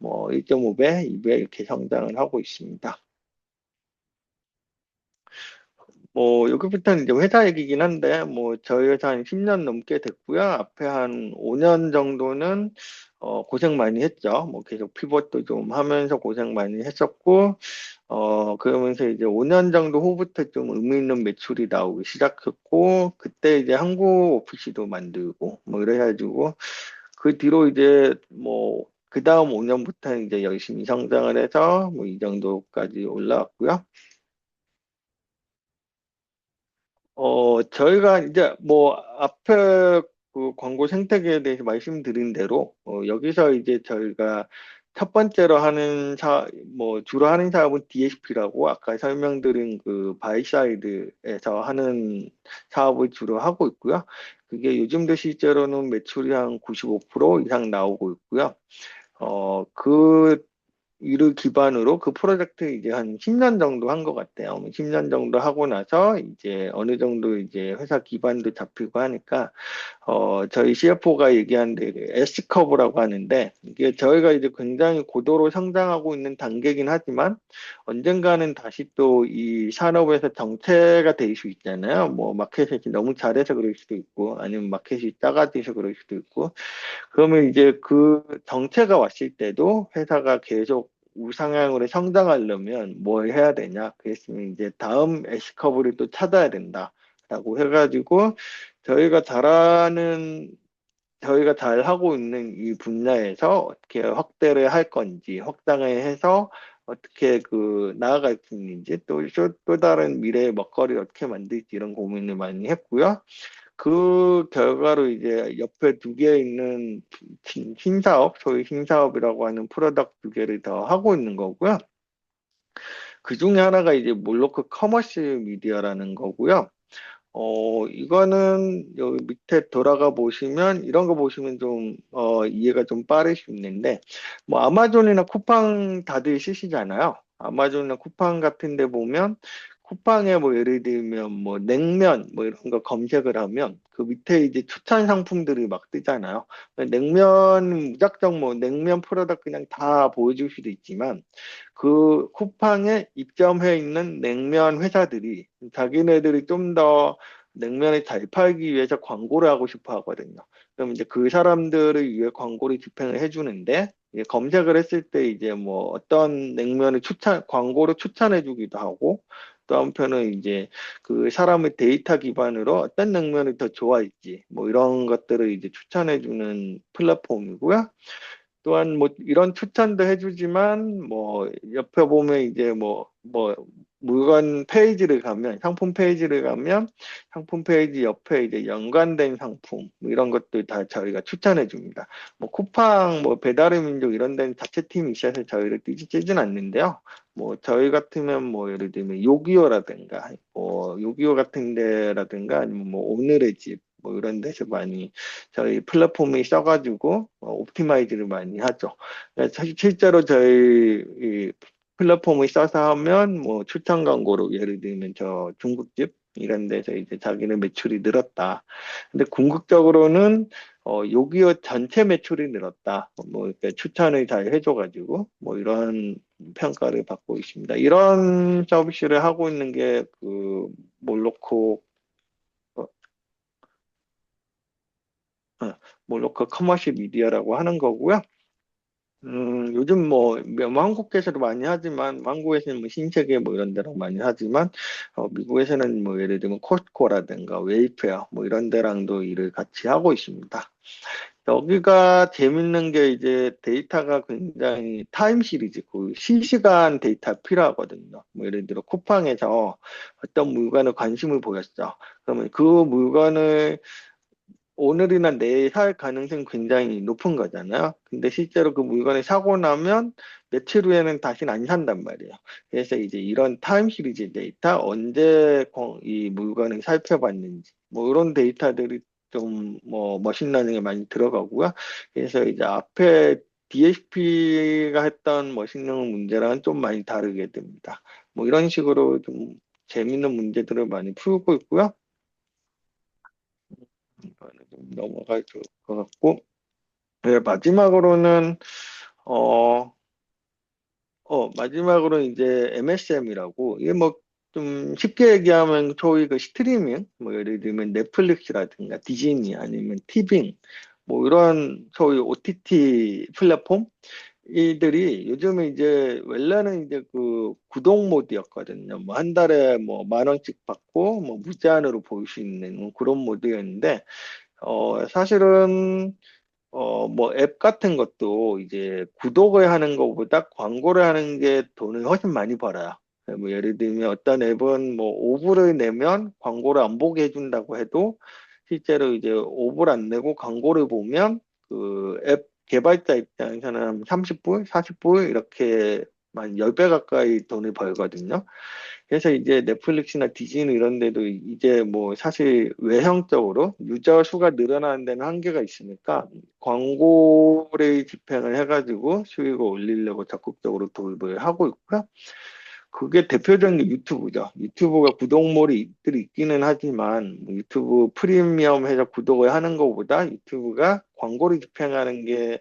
1.5배, 2배 이렇게 성장을 하고 있습니다. 뭐, 여기부터는 이제 회사 얘기긴 한데, 뭐, 저희 회사 한 10년 넘게 됐고요. 앞에 한 5년 정도는, 고생 많이 했죠. 뭐, 계속 피벗도 좀 하면서 고생 많이 했었고, 그러면서 이제 5년 정도 후부터 좀 의미 있는 매출이 나오기 시작했고, 그때 이제 한국 오피스도 만들고, 뭐, 이래가지고, 그 뒤로 이제 뭐, 그 다음 5년부터 이제 열심히 성장을 해서, 뭐, 이 정도까지 올라왔고요. 저희가 이제 뭐 앞에 그 광고 생태계에 대해서 말씀드린 대로 여기서 이제 저희가 첫 번째로 뭐 주로 하는 사업은 DSP라고 아까 설명드린 그 바이사이드에서 하는 사업을 주로 하고 있고요. 그게 요즘도 실제로는 매출이 한 95% 이상 나오고 있고요. 그 이를 기반으로 그 프로젝트 이제 한 10년 정도 한 것 같아요. 10년 정도 하고 나서 이제 어느 정도 이제 회사 기반도 잡히고 하니까 저희 CFO가 얘기한 데 S커브라고 하는데 이게 저희가 이제 굉장히 고도로 성장하고 있는 단계긴 하지만 언젠가는 다시 또 이 산업에서 정체가 될 수 있잖아요. 뭐 마켓이 너무 잘해서 그럴 수도 있고 아니면 마켓이 작아져서 그럴 수도 있고 그러면 이제 그 정체가 왔을 때도 회사가 계속 우상향으로 성장하려면 뭘 해야 되냐? 그랬으면 이제 다음 S커브를 또 찾아야 된다라고 해가지고 저희가 잘하는 저희가 잘 하고 있는 이 분야에서 어떻게 확대를 할 건지, 확장을 해서 어떻게 나아갈 수 있는지, 또 다른 미래의 먹거리를 어떻게 만들지 이런 고민을 많이 했고요. 그 결과로 이제 옆에 두 개 있는 신사업, 소위 신사업이라고 하는 프로덕트 두 개를 더 하고 있는 거고요. 그 중에 하나가 이제 몰로크 커머스 미디어라는 거고요. 이거는 여기 밑에 돌아가 보시면, 이런 거 보시면 좀, 이해가 좀 빠를 수 있는데, 뭐, 아마존이나 쿠팡 다들 쓰시잖아요. 아마존이나 쿠팡 같은 데 보면, 쿠팡에 뭐, 예를 들면, 뭐, 냉면, 뭐, 이런 거 검색을 하면, 그 밑에 이제 추천 상품들이 막 뜨잖아요. 냉면, 무작정 뭐, 냉면 프로덕트 그냥 다 보여줄 수도 있지만, 그 쿠팡에 입점해 있는 냉면 회사들이 자기네들이 좀 더 냉면을 잘 팔기 위해서 광고를 하고 싶어 하거든요. 그럼 이제 그 사람들을 위해 광고를 집행을 해주는데 이제 검색을 했을 때 이제 뭐 어떤 냉면을 광고로 추천해 주기도 하고 또 한편은 이제 그 사람의 데이터 기반으로 어떤 냉면을 더 좋아할지 뭐 이런 것들을 이제 추천해 주는 플랫폼이고요. 또한 뭐 이런 추천도 해주지만 뭐 옆에 보면 이제 뭐 물건 페이지를 가면, 상품 페이지를 가면, 상품 페이지 옆에 이제 연관된 상품, 뭐 이런 것들 다 저희가 추천해 줍니다. 뭐 쿠팡, 뭐 배달의 민족 이런 데는 자체 팀이 있어서 저희를 띄지는 않는데요. 뭐 저희 같으면 뭐 예를 들면 요기요라든가, 뭐 요기요 같은 데라든가 아니면 뭐 오늘의 집, 뭐 이런 데서 많이 저희 플랫폼이 써가지고 옵티마이즈를 많이 하죠. 사실 실제로 저희 이 플랫폼을 써서 하면 뭐 추천 광고로 예를 들면 저 중국집 이런 데서 이제 자기네 매출이 늘었다. 근데 궁극적으로는 요기요 전체 매출이 늘었다. 뭐 이렇게 추천을 잘 해줘가지고 뭐 이런 평가를 받고 있습니다. 이런 서비스를 하고 있는 게 그 몰로코 어, 몰로코 커머셜 미디어라고 하는 거고요. 요즘 뭐 한국에서도 많이 하지만, 한국에서는 뭐 신세계 뭐 이런 데랑 많이 하지만, 미국에서는 뭐 예를 들면 코스코라든가 웨이페어 뭐 이런 데랑도 일을 같이 하고 있습니다. 여기가 재밌는 게 이제 데이터가 굉장히 타임 시리즈, 그 실시간 데이터 필요하거든요. 뭐 예를 들어 쿠팡에서 어떤 물건에 관심을 보였어. 그러면 그 물건을 오늘이나 내일 살 가능성이 굉장히 높은 거잖아요. 근데 실제로 그 물건을 사고 나면 며칠 후에는 다시는 안 산단 말이에요. 그래서 이제 이런 타임 시리즈 데이터, 언제 이 물건을 살펴봤는지, 뭐 이런 데이터들이 좀 뭐 머신러닝에 많이 들어가고요. 그래서 이제 앞에 DSP가 했던 머신러닝 문제랑은 좀 많이 다르게 됩니다. 뭐 이런 식으로 좀 재밌는 문제들을 많이 풀고 있고요. 이거는 좀 넘어갈 것 같고, 네, 어, 마지막으로 이제 MSM이라고, 이게 뭐, 좀 쉽게 얘기하면 저희 그 스트리밍, 뭐 예를 들면 넷플릭스라든가 디즈니 아니면 티빙, 뭐 이런 저희 OTT 플랫폼, 이들이 요즘에 이제 원래는 이제 그 구독 모드였거든요. 뭐 한 달에 뭐 10,000원씩 받고 뭐 무제한으로 볼 수 있는 그런 모드였는데, 사실은, 뭐 앱 같은 것도 이제 구독을 하는 것보다 광고를 하는 게 돈을 훨씬 많이 벌어요. 뭐 예를 들면 어떤 앱은 뭐 5불을 내면 광고를 안 보게 해준다고 해도 실제로 이제 5불 안 내고 광고를 보면 그 앱 개발자 입장에서는 30불, 40불 이렇게 한 10배 가까이 돈을 벌거든요. 그래서 이제 넷플릭스나 디즈니 이런 데도 이제 뭐 사실 외형적으로 유저 수가 늘어나는 데는 한계가 있으니까 광고를 집행을 해가지고 수익을 올리려고 적극적으로 도입을 하고 있고요. 그게 대표적인 게 유튜브죠. 유튜브가 구독몰이 있기는 하지만 뭐 유튜브 프리미엄 해서 구독을 하는 것보다 유튜브가 광고를 집행하는 게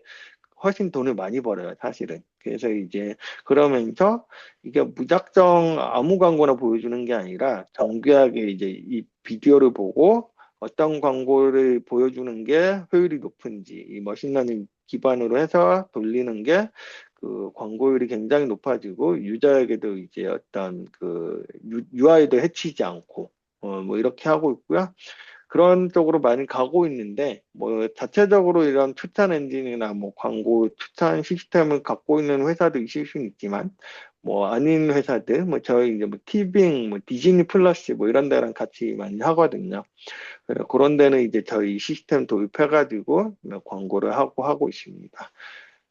훨씬 돈을 많이 벌어요, 사실은. 그래서 이제 그러면서 이게 무작정 아무 광고나 보여주는 게 아니라 정교하게 이제 이 비디오를 보고 어떤 광고를 보여주는 게 효율이 높은지 이 머신러닝 기반으로 해서 돌리는 게 그 광고율이 굉장히 높아지고 유저에게도 이제 어떤 그 UI도 해치지 않고 뭐 이렇게 하고 있고요. 그런 쪽으로 많이 가고 있는데, 뭐, 자체적으로 이런 추천 엔진이나 뭐 광고 추천 시스템을 갖고 있는 회사도 있을 수는 있지만, 뭐, 아닌 회사들, 뭐, 저희 이제 뭐, 티빙, 뭐, 디즈니 플러스, 뭐, 이런 데랑 같이 많이 하거든요. 그런 데는 이제 저희 시스템 도입해가지고 뭐 광고를 하고 있습니다.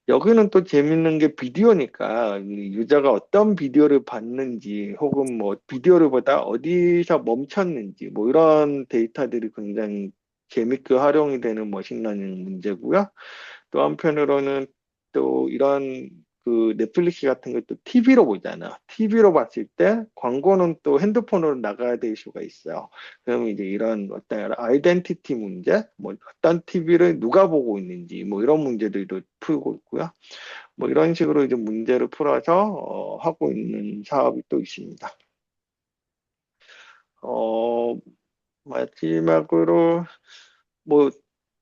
여기는 또 재밌는 게 비디오니까 이 유저가 어떤 비디오를 봤는지 혹은 뭐 비디오를 보다 어디서 멈췄는지 뭐 이런 데이터들이 굉장히 재밌게 활용이 되는 머신러닝 문제고요. 또 한편으로는 또 이런 그 넷플릭스 같은 것도 TV로 보잖아. TV로 봤을 때 광고는 또 핸드폰으로 나가야 될 수가 있어요. 그러면 이제 이런 어떤 아이덴티티 문제, 뭐 어떤 TV를 누가 보고 있는지 뭐 이런 문제들도 풀고 있고요. 뭐 이런 식으로 이제 문제를 풀어서 하고 있는 사업이 또 있습니다. 어, 마지막으로 뭐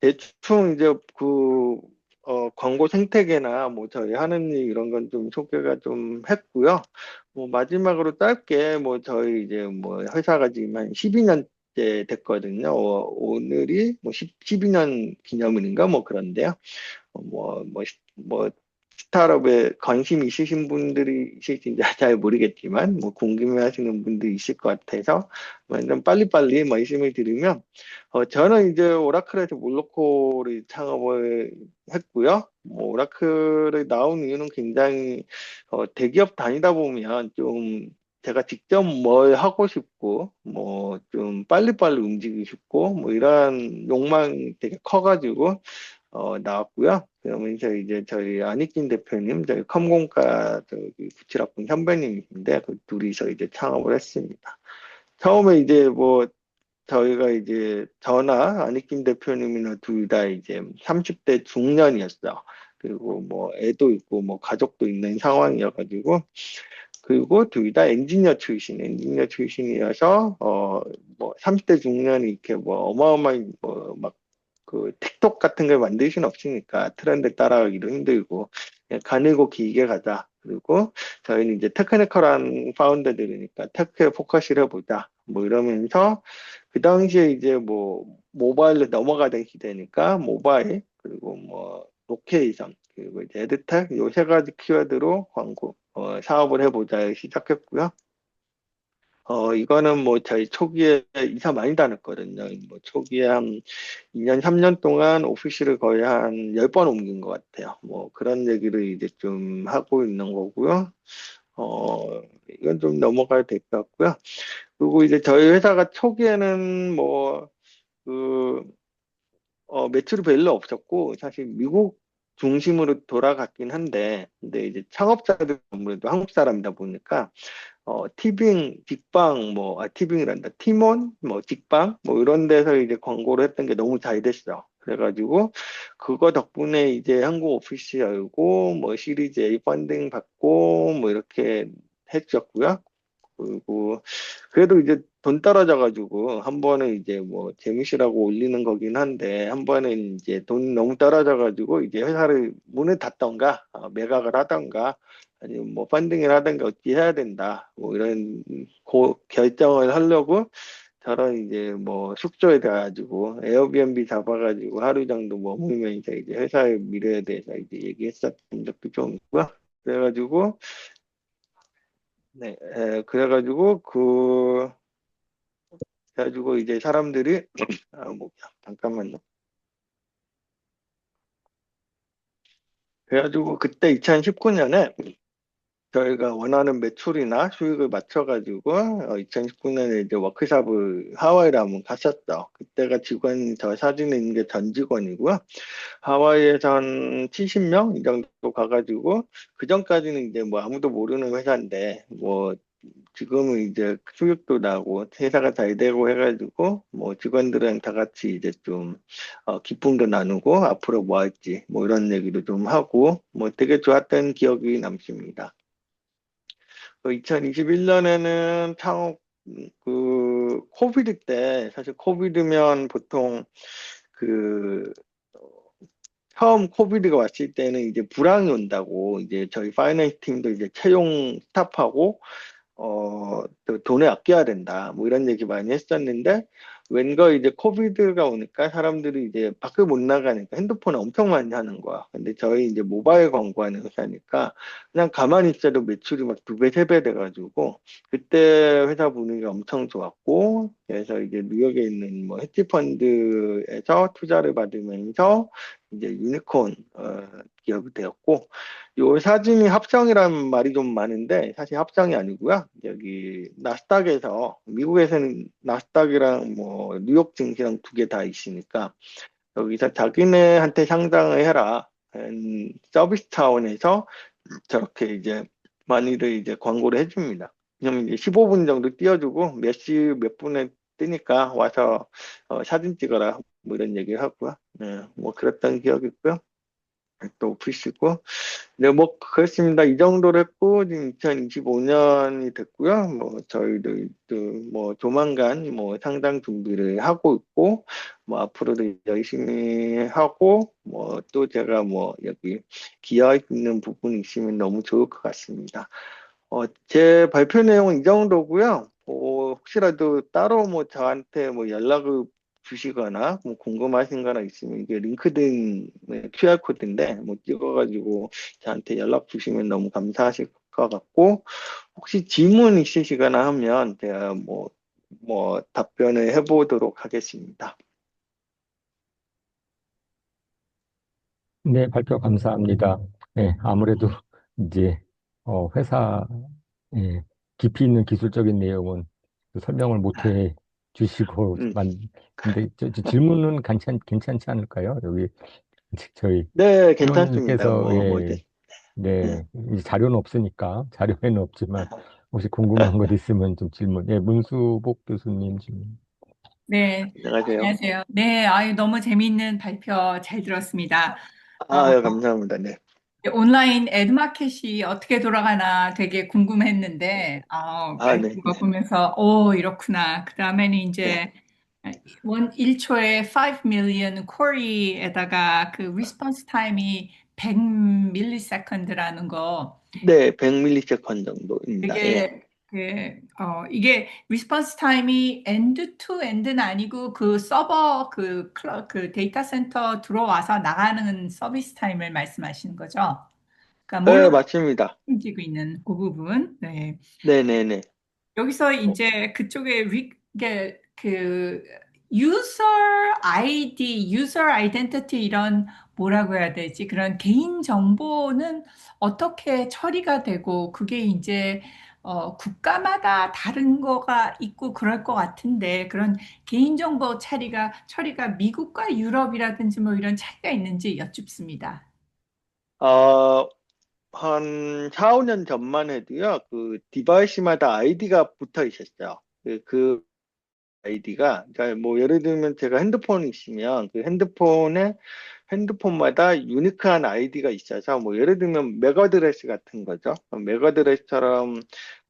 대충 이제 그 광고 생태계나 뭐 저희 하는 일 이런 건 좀 소개가 좀 했고요. 뭐 마지막으로 짧게 뭐 저희 이제 뭐 회사가 지금 한 12년째 됐거든요. 오늘이 뭐 12년 기념일인가 뭐 그런데요. 뭐 스타트업에 관심 있으신 분들이 있을지 잘 모르겠지만, 뭐, 궁금해하시는 분들이 있을 것 같아서, 좀 빨리빨리 말씀을 드리면, 저는 이제 오라클에서 몰로코를 창업을 했고요. 뭐, 오라클에 나온 이유는 굉장히, 대기업 다니다 보면 좀, 제가 직접 뭘 하고 싶고, 뭐, 좀 빨리빨리 움직이고 싶고, 뭐, 이런 욕망이 되게 커가지고, 나왔고요. 그러면서 이제 저희 안익진 대표님, 저희 컴공과 저기 구칠학번 선배님인데, 그 둘이서 이제 창업을 했습니다. 처음에 이제 뭐, 저희가 이제 저나 안익진 대표님이나 둘 다 이제 30대 중년이었어요. 그리고 뭐 애도 있고 뭐 가족도 있는 상황이어가지고, 그리고 둘 다 엔지니어 출신이어서, 뭐 30대 중년이 이렇게 뭐 어마어마한 뭐막 그 틱톡 같은 걸 만들 수는 없으니까 트렌드 따라가기도 힘들고 그냥 가늘고 길게 가자. 그리고 저희는 이제 테크니컬한 파운더들이니까 테크에 포커스를 해보자. 뭐 이러면서 그 당시에 이제 뭐 모바일로 넘어가던 시대니까 모바일 그리고 뭐 로케이션 그리고 이제 에드텍 요 세 가지 키워드로 광고 사업을 해보자 시작했고요. 이거는 뭐 저희 초기에 이사 많이 다녔거든요. 뭐 초기에 한 2년, 3년 동안 오피스를 거의 한 10번 옮긴 것 같아요. 뭐 그런 얘기를 이제 좀 하고 있는 거고요. 이건 좀 넘어가야 될 것 같고요. 그리고 이제 저희 회사가 초기에는 뭐, 그, 매출이 별로 없었고, 사실 미국 중심으로 돌아갔긴 한데, 근데 이제 창업자들 아무래도 한국 사람이다 보니까, 티빙, 직방, 뭐, 티빙이란다. 티몬, 뭐, 직방, 뭐, 이런 데서 이제 광고를 했던 게 너무 잘 됐어. 그래가지고, 그거 덕분에 이제 한국 오피스 열고, 뭐, 시리즈 A 펀딩 받고, 뭐, 이렇게 했었고요. 그리고, 그래도 이제 돈 떨어져가지고, 한 번은 이제 뭐, 재미시라고 올리는 거긴 한데, 한 번은 이제 돈 너무 떨어져가지고, 이제 회사를 문을 닫던가, 매각을 하던가, 아니면 뭐 펀딩을 하든가 어찌 해야 된다. 뭐 이런 결정을 하려고 저런 이제 뭐 숙소에 가가지고 에어비앤비 잡아가지고 하루 정도 머물면서 이제 회사의 미래에 대해서 이제 얘기했었던 적도 좀 있고요. 그래가지고 네, 그래가지고 그래가지고 이제 사람들이 뭐 잠깐만요. 그래가지고 그때 2019년에 저희가 원하는 매출이나 수익을 맞춰가지고 2019년에 이제 워크숍을 하와이를 한번 갔었죠. 그때가 직원 저 사진에 있는 게 전 직원이고요. 하와이에서 한 70명 이 정도 가가지고 그 전까지는 이제 뭐 아무도 모르는 회사인데 뭐 지금은 이제 수익도 나고 회사가 잘 되고 해가지고 뭐 직원들은 다 같이 이제 좀 기쁨도 나누고 앞으로 뭐 할지 뭐 이런 얘기도 좀 하고 뭐 되게 좋았던 기억이 남습니다. 2021년에는 창업, 코비드 때, 사실 코비드면 보통 그, 어, 처음 코비드가 왔을 때는 이제 불황이 온다고, 이제 저희 파이낸스 팀도 이제 채용 스탑하고, 또 돈을 아껴야 된다. 뭐 이런 얘기 많이 했었는데, 웬거 이제 코비드가 오니까 사람들이 이제 밖을 못 나가니까 핸드폰을 엄청 많이 하는 거야. 근데 저희 이제 모바일 광고하는 회사니까 그냥 가만히 있어도 매출이 막 두 배, 세 배 돼가지고 그때 회사 분위기가 엄청 좋았고, 그래서 이제 뉴욕에 있는 뭐 헤지펀드에서 투자를 받으면서 이제 유니콘, 기업이 되었고, 요 사진이 합성이라는 말이 좀 많은데 사실 합성이 아니고요. 여기 나스닥에서 미국에서는 나스닥이랑 뭐 뉴욕 증시랑 두 개 다 있으니까 여기서 자기네한테 상장을 해라. 서비스 차원에서 저렇게 이제 많이들 이제 광고를 해줍니다. 그러면 이제 15분 정도 띄워주고 몇 시 몇 분에 뜨니까 와서 사진 찍어라 뭐 이런 얘기를 하고요. 네, 뭐 그랬던 기억이 있고요. 또 오피스고 네, 뭐, 그렇습니다. 이 정도로 했고, 지금 2025년이 됐고요. 뭐, 저희도, 또 뭐, 조만간, 뭐, 상장 준비를 하고 있고, 뭐, 앞으로도 열심히 하고, 뭐, 또 제가 뭐, 여기 기여할 수 있는 부분이 있으면 너무 좋을 것 같습니다. 제 발표 내용은 이 정도고요. 혹시라도 따로 뭐, 저한테 뭐, 연락을 주시거나 뭐 궁금하신 거나 있으면 이게 링크드인 QR코드인데 뭐 찍어가지고 저한테 연락 주시면 너무 감사하실 것 같고 혹시 질문 있으시거나 하면 제가 뭐 답변을 해보도록 하겠습니다. 네, 발표 감사합니다. 네, 아무래도 이제 회사 예, 깊이 있는 기술적인 내용은 그 설명을 못 해 음, 주시고만 근데 저 질문은 괜찮지 않을까요? 여기 저희 네, 괜찮습니다. 회원님께서 네. 네. 네, 이제 자료는 없으니까 자료에는 없지만 혹시 궁금한 것 있으면 좀 질문. 예, 문수복 교수님 질문. 네, 안녕하세요. 안녕하세요. 네, 아유, 너무 재미있는 발표 잘 들었습니다. 어, 아, 예, 감사합니다. 네. 온라인 애드마켓이 어떻게 돌아가나 되게 궁금했는데, 아, 네, 발표 네, 보면서, 오, 이렇구나. 그 다음에는 네. 이제 1초에 5 million 쿼리에다가 그 리스폰스 타임이 100 밀리세컨드라는 거, 네, 100ms 정도입니다. 예. 이게 리스폰스 타임이 엔드 투 엔드는 아니고 그 서버 그 데이터 센터 들어와서 나가는 서비스 타임을 말씀하시는 거죠. 그러니까 뭘로 네, 맞습니다. 움직이고 있는 그 부분. 네. 네네네. 여기서 어, 이제 그쪽에 이게 그 유저 아이디, 유저 아이덴티티 이런 뭐라고 해야 되지? 그런 개인 정보는 어떻게 처리가 되고 그게 이제 국가마다 다른 거가 있고 그럴 것 같은데 그런 개인정보 처리가 미국과 유럽이라든지 뭐 이런 차이가 있는지 여쭙습니다. 어, 한 4, 5년 전만 해도요, 그 디바이스마다 아이디가 붙어 있었어요. 그 아이디가, 그러니까 뭐 예를 들면 제가 핸드폰이 있으면 그 핸드폰마다 유니크한 아이디가 있어서 뭐 예를 들면 맥어드레스 같은 거죠. 맥어드레스처럼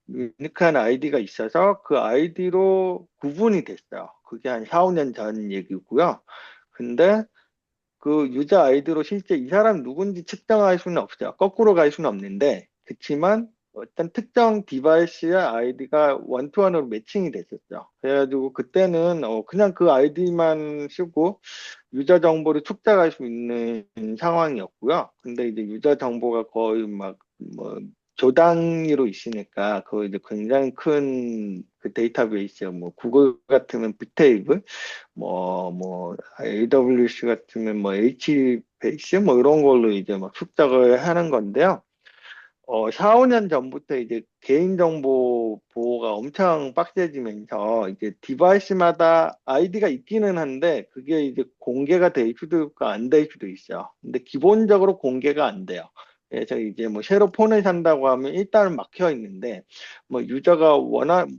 유니크한 아이디가 있어서 그 아이디로 구분이 됐어요. 그게 한 4, 5년 전 얘기고요. 근데 그 유저 아이디로 실제 이 사람 누군지 측정할 수는 없어요. 거꾸로 갈 수는 없는데, 그렇지만 어떤 특정 디바이스의 아이디가 원투원으로 매칭이 됐었죠. 그래가지고 그때는 그냥 그 아이디만 쓰고 유저 정보를 축적할 수 있는 상황이었고요. 근데 이제 유저 정보가 거의 막 뭐 조 단위로 있으니까 그 이제 굉장히 큰 그 데이터베이스, 뭐 구글 같으면 빅테이블, AWS 같으면 뭐 HBase 뭐 이런 걸로 이제 막 축적을 하는 건데요. 4, 5년 전부터 이제 개인정보 보호가 엄청 빡세지면서 이제 디바이스마다 아이디가 있기는 한데 그게 이제 공개가 될 수도 있고 안 될 수도 있어요. 근데 기본적으로 공개가 안 돼요. 그래서 이제 뭐 새로 폰을 산다고 하면 일단은 막혀 있는데 뭐 유저가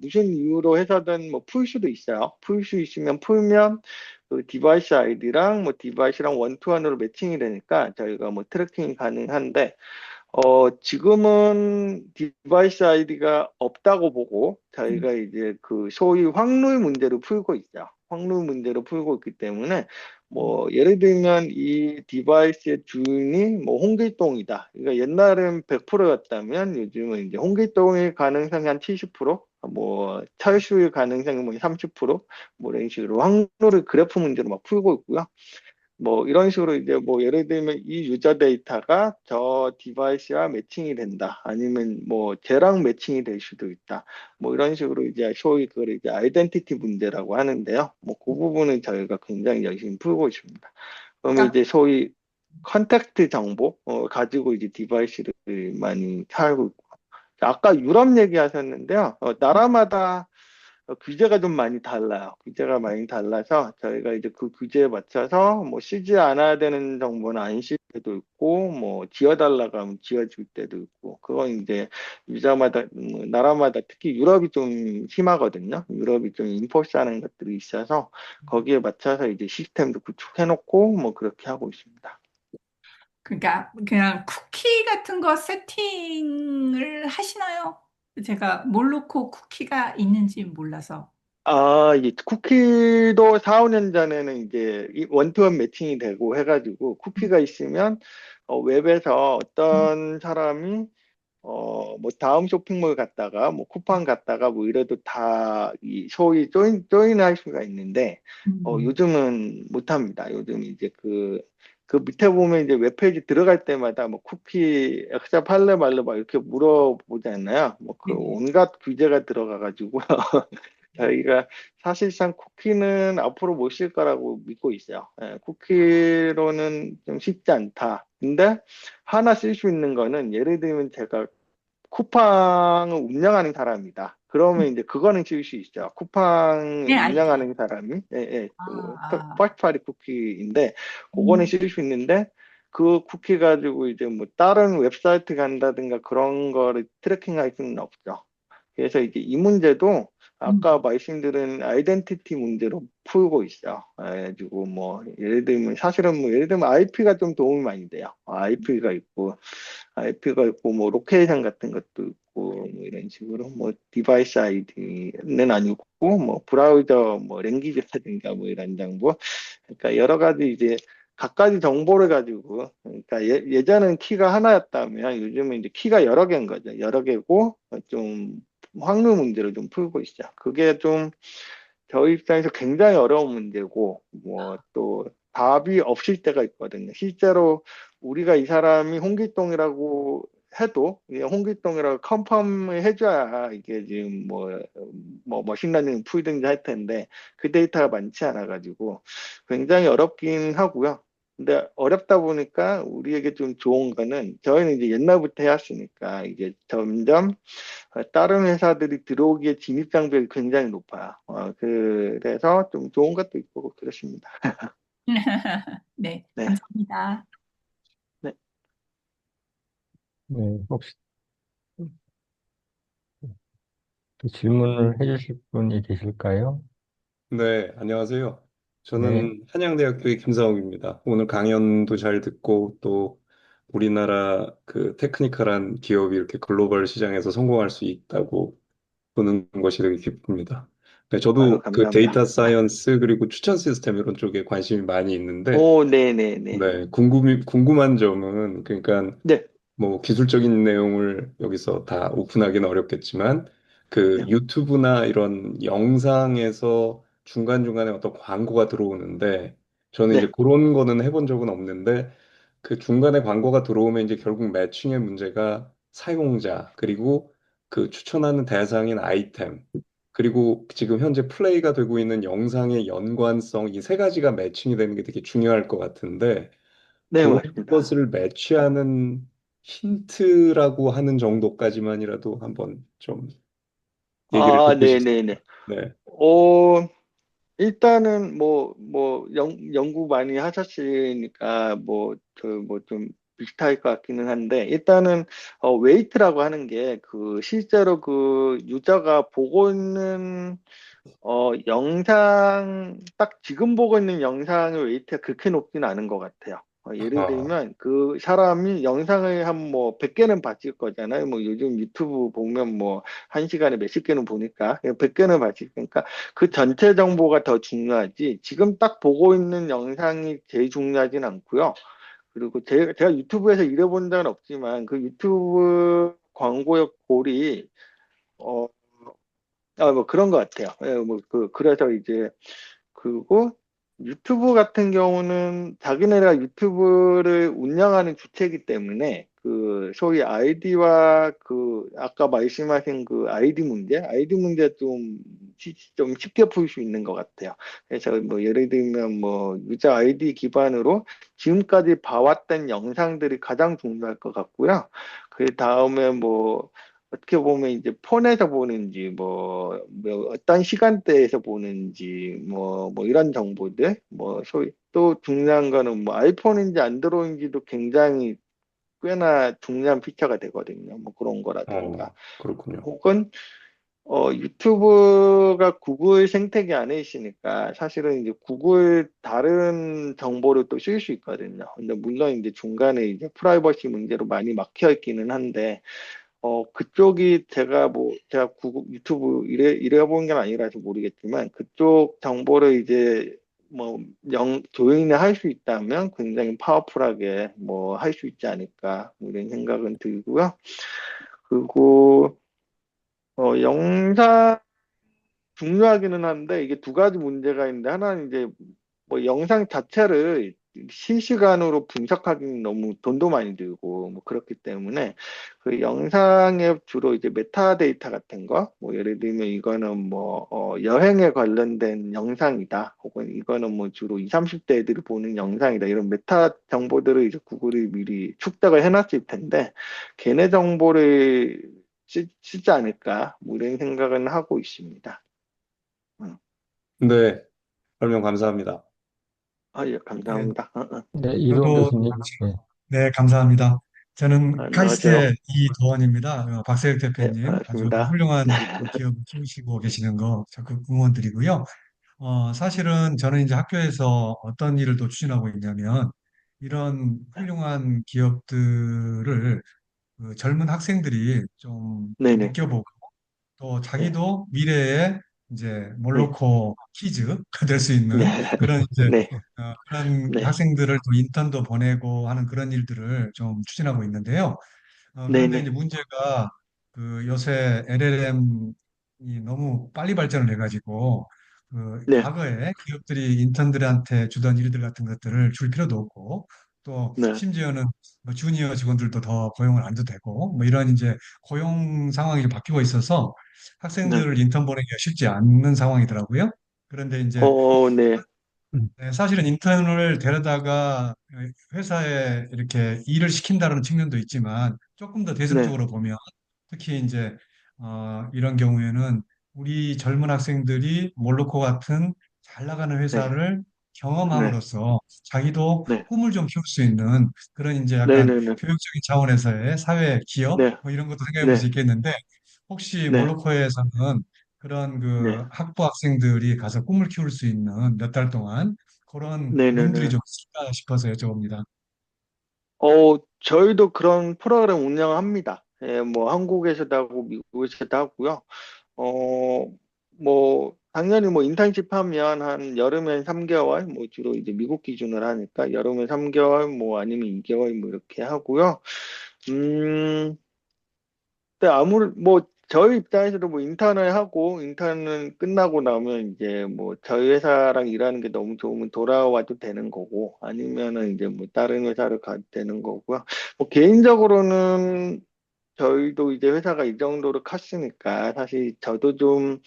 무슨 이유로 해서든 뭐 풀 수도 있어요. 풀 수 있으면 풀면 그 디바이스 아이디랑 뭐 디바이스랑 원투원으로 매칭이 되니까 저희가 뭐 트래킹이 가능한데 지금은 디바이스 아이디가 없다고 보고 저희가 이제 그 소위 확률 문제를 풀고 있어요. 확률 문제를 풀고 있기 때문에 뭐 예를 들면 이 디바이스의 주인이 뭐 홍길동이다. 그러니까 옛날엔 100%였다면 요즘은 이제 홍길동의 가능성이 한 70%, 뭐 철수의 가능성이 뭐 30%뭐 이런 식으로 확률을 그래프 문제로 막 풀고 있고요. 뭐 이런 식으로 이제 뭐 예를 들면 이 유저 데이터가 저 디바이스와 매칭이 된다. 아니면 뭐 쟤랑 매칭이 될 수도 있다. 뭐 이런 식으로 이제 소위 그걸 이제 아이덴티티 문제라고 하는데요. 뭐 그 부분은 저희가 굉장히 열심히 풀고 있습니다. 그러면 그러니까 이제 소위 컨택트 정보 가지고 이제 디바이스를 많이 살고 있고. 아까 유럽 얘기하셨는데요. 나라마다 규제가 좀 많이 달라요. 규제가 많이 달라서 저희가 이제 그 규제에 맞춰서 뭐 쓰지 않아야 되는 정보는 안 쓸 때도 있고 뭐 지워달라고 하면 지워줄 때도 있고 그건 이제 유저마다 나라마다 특히 유럽이 좀 심하거든요. 유럽이 좀 인포스하는 것들이 있어서 거기에 맞춰서 이제 시스템도 구축해놓고 뭐 그렇게 하고 있습니다. 그냥 쿠키 같은 거 세팅을 하시나요? 제가 몰로코 쿠키가 있는지 몰라서. 아, 이 쿠키도 4, 5년 전에는 이제 원투원 매칭이 되고 해가지고 쿠키가 있으면 웹에서 어떤 사람이 뭐 다음 쇼핑몰 갔다가 뭐 쿠팡 갔다가 뭐 이래도 다 이 소위 조인할 수가 있는데 음, 요즘은 못합니다. 요즘 이제 그 밑에 보면 이제 웹페이지 들어갈 때마다 뭐 쿠키 액셉 할래 말래 막 이렇게 물어보잖아요. 뭐 그 네네. 온갖 규제가 들어가가지고 저희가 사실상 쿠키는 앞으로 못 쓸 거라고 믿고 있어요. 예, 쿠키로는 좀 쉽지 않다. 근데 하나 쓸 수 있는 거는 예를 들면 제가 쿠팡을 운영하는 사람이다. 그러면 이제 그거는 쓸 수 있죠. 쿠팡을 네, 알죠. 운영하는 사람이 아, 아. 퍼스트 파티 쿠키인데 그거는 음, 쓸 수 있는데 그 쿠키 가지고 이제 뭐 다른 웹사이트 간다든가 그런 거를 트래킹할 수는 없죠. 그래서 이제 이 문제도 아까 음, 말씀드린 아이덴티티 문제로 풀고 있어요. 그래가지고 뭐 예를 들면 사실은 뭐 예를 들면 IP가 좀 도움이 많이 돼요. IP가 있고 뭐 로케이션 같은 것도 있고 뭐 이런 식으로 뭐 디바이스 아이디는 아니고 뭐 브라우저 뭐 랭귀지라든가 뭐 이런 정보 그러니까 여러 가지 이제 각가지 정보를 가지고 그러니까 예전엔 키가 하나였다면 요즘은 이제 키가 여러 개인 거죠. 여러 개고 좀 확률 문제를 좀 풀고 있죠. 그게 좀 저희 입장에서 굉장히 어려운 문제고 뭐 또 답이 없을 때가 있거든요. 실제로 우리가 이 사람이 홍길동이라고 해도 이 홍길동이라고 컨펌을 해줘야 이게 지금 뭐 머신러닝 풀든지 할 텐데 그 데이터가 많지 않아 가지고 굉장히 어렵긴 하고요. 근데 어렵다 보니까 우리에게 좀 좋은 거는 저희는 이제 옛날부터 해왔으니까 이게 점점 다른 회사들이 들어오기에 진입 장벽이 굉장히 높아요. 그래서 좀 좋은 것도 있고 그렇습니다. 네, 네. 감사합니다. 네. 네, 혹시 또 질문을 해주실 분이 계실까요? 네, 안녕하세요. 네, 저는 한양대학교의 김상욱입니다. 오늘 강연도 잘 듣고 또 우리나라 그 테크니컬한 기업이 이렇게 글로벌 시장에서 성공할 수 있다고 보는 것이 되게 기쁩니다. 네, 아유, 저도 그 감사합니다. 데이터 사이언스 그리고 추천 시스템 이런 쪽에 관심이 많이 있는데 오, 네네네. 네, 궁금한 점은 그러니까 네. 뭐 기술적인 내용을 여기서 다 오픈하기는 어렵겠지만 그 네. 유튜브나 이런 영상에서 중간중간에 어떤 광고가 들어오는데 저는 이제 네. 그런 거는 해본 적은 없는데 그 중간에 광고가 들어오면 이제 결국 매칭의 문제가 사용자 그리고 그 추천하는 대상인 아이템 그리고 지금 현재 플레이가 되고 있는 영상의 연관성 이 세 가지가 매칭이 되는 게 되게 중요할 것 같은데 네, 그런 맞습니다. 것을 매치하는 힌트라고 하는 정도까지만이라도 한번 좀 얘기를 아, 듣고 싶습니다. 네네네. 네. 오, 일단은 연구 많이 하셨으니까 좀 비슷할 것 같기는 한데 일단은 웨이트라고 하는 게 그 실제로 그 유저가 보고 있는 딱 지금 보고 있는 영상의 웨이트가 그렇게 높지는 않은 것 같아요. 예를 아, 들면 그 사람이 영상을 한 뭐 100개는 봤을 거잖아요. 뭐 요즘 유튜브 보면 뭐 1시간에 몇십 개는 보니까 100개는 봤을 거니까 그 전체 정보가 더 중요하지. 지금 딱 보고 있는 영상이 제일 중요하진 않고요. 그리고 제가 유튜브에서 일해본 적은 없지만 그 유튜브 광고의 골이 어, 뭐 그런 것 같아요. 예, 그래서 이제, 그리고 유튜브 같은 경우는 자기네가 유튜브를 운영하는 주체이기 때문에 그 소위 아이디와 그 아까 말씀하신 그 아이디 문제 좀 쉽게 풀 수 있는 것 같아요. 그래서 뭐 예를 들면 뭐 유저 아이디 기반으로 지금까지 봐왔던 영상들이 가장 중요할 것 같고요. 그 다음에 뭐 어떻게 보면 이제 폰에서 보는지 뭐 어떤 시간대에서 보는지 뭐 이런 정보들 뭐 소위 또 중요한 거는 뭐 아이폰인지 안드로이드인지도 굉장히 꽤나 중요한 피처가 되거든요. 뭐 그런 거라든가 그렇군요. 혹은 유튜브가 구글 생태계 안에 있으니까 사실은 이제 구글 다른 정보를 또 쓸 수 있거든요. 근데 물론 이제 중간에 이제 프라이버시 문제로 많이 막혀 있기는 한데 그쪽이 제가 유튜브 이래 본 게 아니라서 모르겠지만, 그쪽 정보를 이제 뭐, 조용히 할 수 있다면 굉장히 파워풀하게 뭐, 할 수 있지 않을까, 뭐 이런 생각은 들고요. 그리고 영상 중요하기는 한데 이게 두 가지 문제가 있는데 하나는 이제 뭐 영상 자체를 실시간으로 분석하기는 너무 돈도 많이 들고 뭐 그렇기 때문에 그 영상에 주로 이제 메타데이터 같은 거 뭐 예를 들면 이거는 뭐 여행에 관련된 영상이다 혹은 이거는 뭐 주로 20, 30대 애들이 보는 영상이다 이런 메타 정보들을 이제 구글이 미리 축적을 해놨을 텐데 걔네 정보를 쓰지 않을까 뭐 이런 생각은 하고 있습니다. 음. 네, 설명 감사합니다. 예, 예, 감사합니다. 네, 이동 저도 교수님. 네. 네, 감사합니다. 저는 안녕하세요. 카이스트의 이도원입니다. 박세혁 네, 대표님 아주 반갑습니다. 훌륭한 기업을 키우시고 계시는 거 적극 응원드리고요. 사실은 저는 이제 학교에서 어떤 일을 또 추진하고 있냐면 이런 훌륭한 기업들을 그 젊은 학생들이 좀 네네. 느껴보고 또 네, 자기도 미래에 이제 네, 몰로코 키즈가 될 수 있는 네, 그런 이제 네, 그런 네, 학생들을 또 인턴도 보내고 하는 그런 일들을 좀 추진하고 있는데요. 그런데 이제 네네. 문제가 그 요새 LLM이 너무 빨리 발전을 해가지고 그 네, 과거에 기업들이 인턴들한테 주던 일들 같은 것들을 줄 필요도 없고 또 네, 심지어는 뭐 주니어 직원들도 더 고용을 안 해도 되고 뭐 이런 이제 고용 상황이 좀 바뀌고 있어서 네. 학생들을 인턴 보내기가 쉽지 않는 상황이더라고요. 그런데 이제 네, 네, 사실은 인턴을 데려다가 회사에 이렇게 일을 시킨다는 측면도 있지만 조금 더 네, 대승적으로 보면 특히 이제 이런 경우에는 우리 젊은 학생들이 몰로코 같은 잘 나가는 네, 회사를 네, 경험함으로써 자기도 네, 꿈을 좀 키울 수 있는 그런 이제 네, 약간 네, 네, 교육적인 차원에서의 사회 기업 네, 뭐 이런 것도 생각해 볼 수 네, 있겠는데 혹시 네, 몰로코에서는 그런 네, 그 학부 학생들이 가서 꿈을 키울 수 있는 몇 달 동안 그런 네, 네, 룸들이 네. 좀 있을까 싶어서 여쭤봅니다. 저희도 그런 프로그램 운영합니다. 예, 뭐 한국에서도 하고 미국에서도 하고요. 어, 뭐 당연히 뭐 인턴십 하면 한 여름엔 3개월, 뭐 주로 이제 미국 기준으로 하니까 여름엔 3개월, 뭐 아니면 2개월 뭐 이렇게 하고요. 음, 근데 뭐 저희 입장에서도 뭐 인턴을 하고 인턴은 끝나고 나면 이제 뭐 저희 회사랑 일하는 게 너무 좋으면 돌아와도 되는 거고 아니면은 이제 뭐 다른 회사를 가도 되는 거고요. 뭐 개인적으로는 저희도 이제 회사가 이 정도로 컸으니까 사실 저도 좀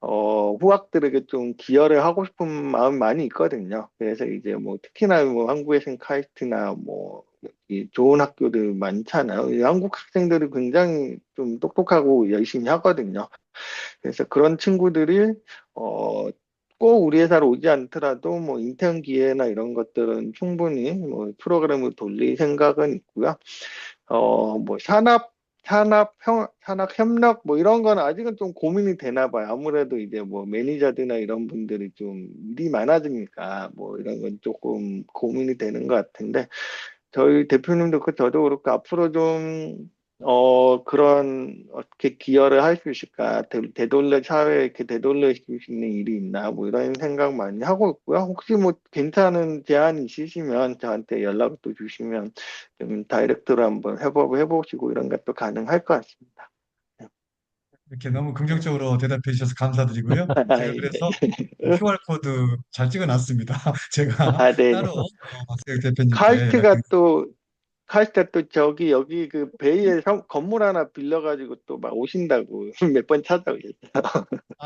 후학들에게 좀 기여를 하고 싶은 마음 많이 있거든요. 그래서 이제 뭐 특히나 뭐 한국에선 카이스트나 뭐 이 좋은 학교들 많잖아요. 이 한국 학생들이 굉장히 좀 똑똑하고 열심히 하거든요. 그래서 그런 친구들이 어, 꼭 우리 회사로 오지 않더라도 뭐 인턴 기회나 이런 것들은 충분히 뭐 프로그램을 돌릴 생각은 있고요. 뭐 산업 협력 뭐 이런 건 아직은 좀 고민이 되나 봐요. 아무래도 이제 뭐 매니저들이나 이런 분들이 좀 일이 많아지니까 뭐 이런 건 조금 고민이 되는 것 같은데 저희 대표님도 그 저도 그렇고 앞으로 좀 그런 어떻게 기여를 할 수 있을까 되돌려 사회에 이렇게 되돌려 시킬 수 있는 일이 있나 뭐 이런 생각 많이 하고 있고요. 혹시 뭐 괜찮은 제안 있으시면 저한테 연락도 주시면 좀 다이렉트로 한번 해보시고 이런 것도 가능할 것 같습니다. 이렇게 너무 긍정적으로 대답해 주셔서 감사드리고요. 제가 네. 그래서 QR 코드 잘 찍어놨습니다. 제가 네네. 따로 박세혁 대표님께 카이스트가 연락드리겠습니다. 또 카이스트가 또 여기 그 베이에 건물 하나 빌려가지고 또 막 오신다고 몇 번 찾아오셨어요.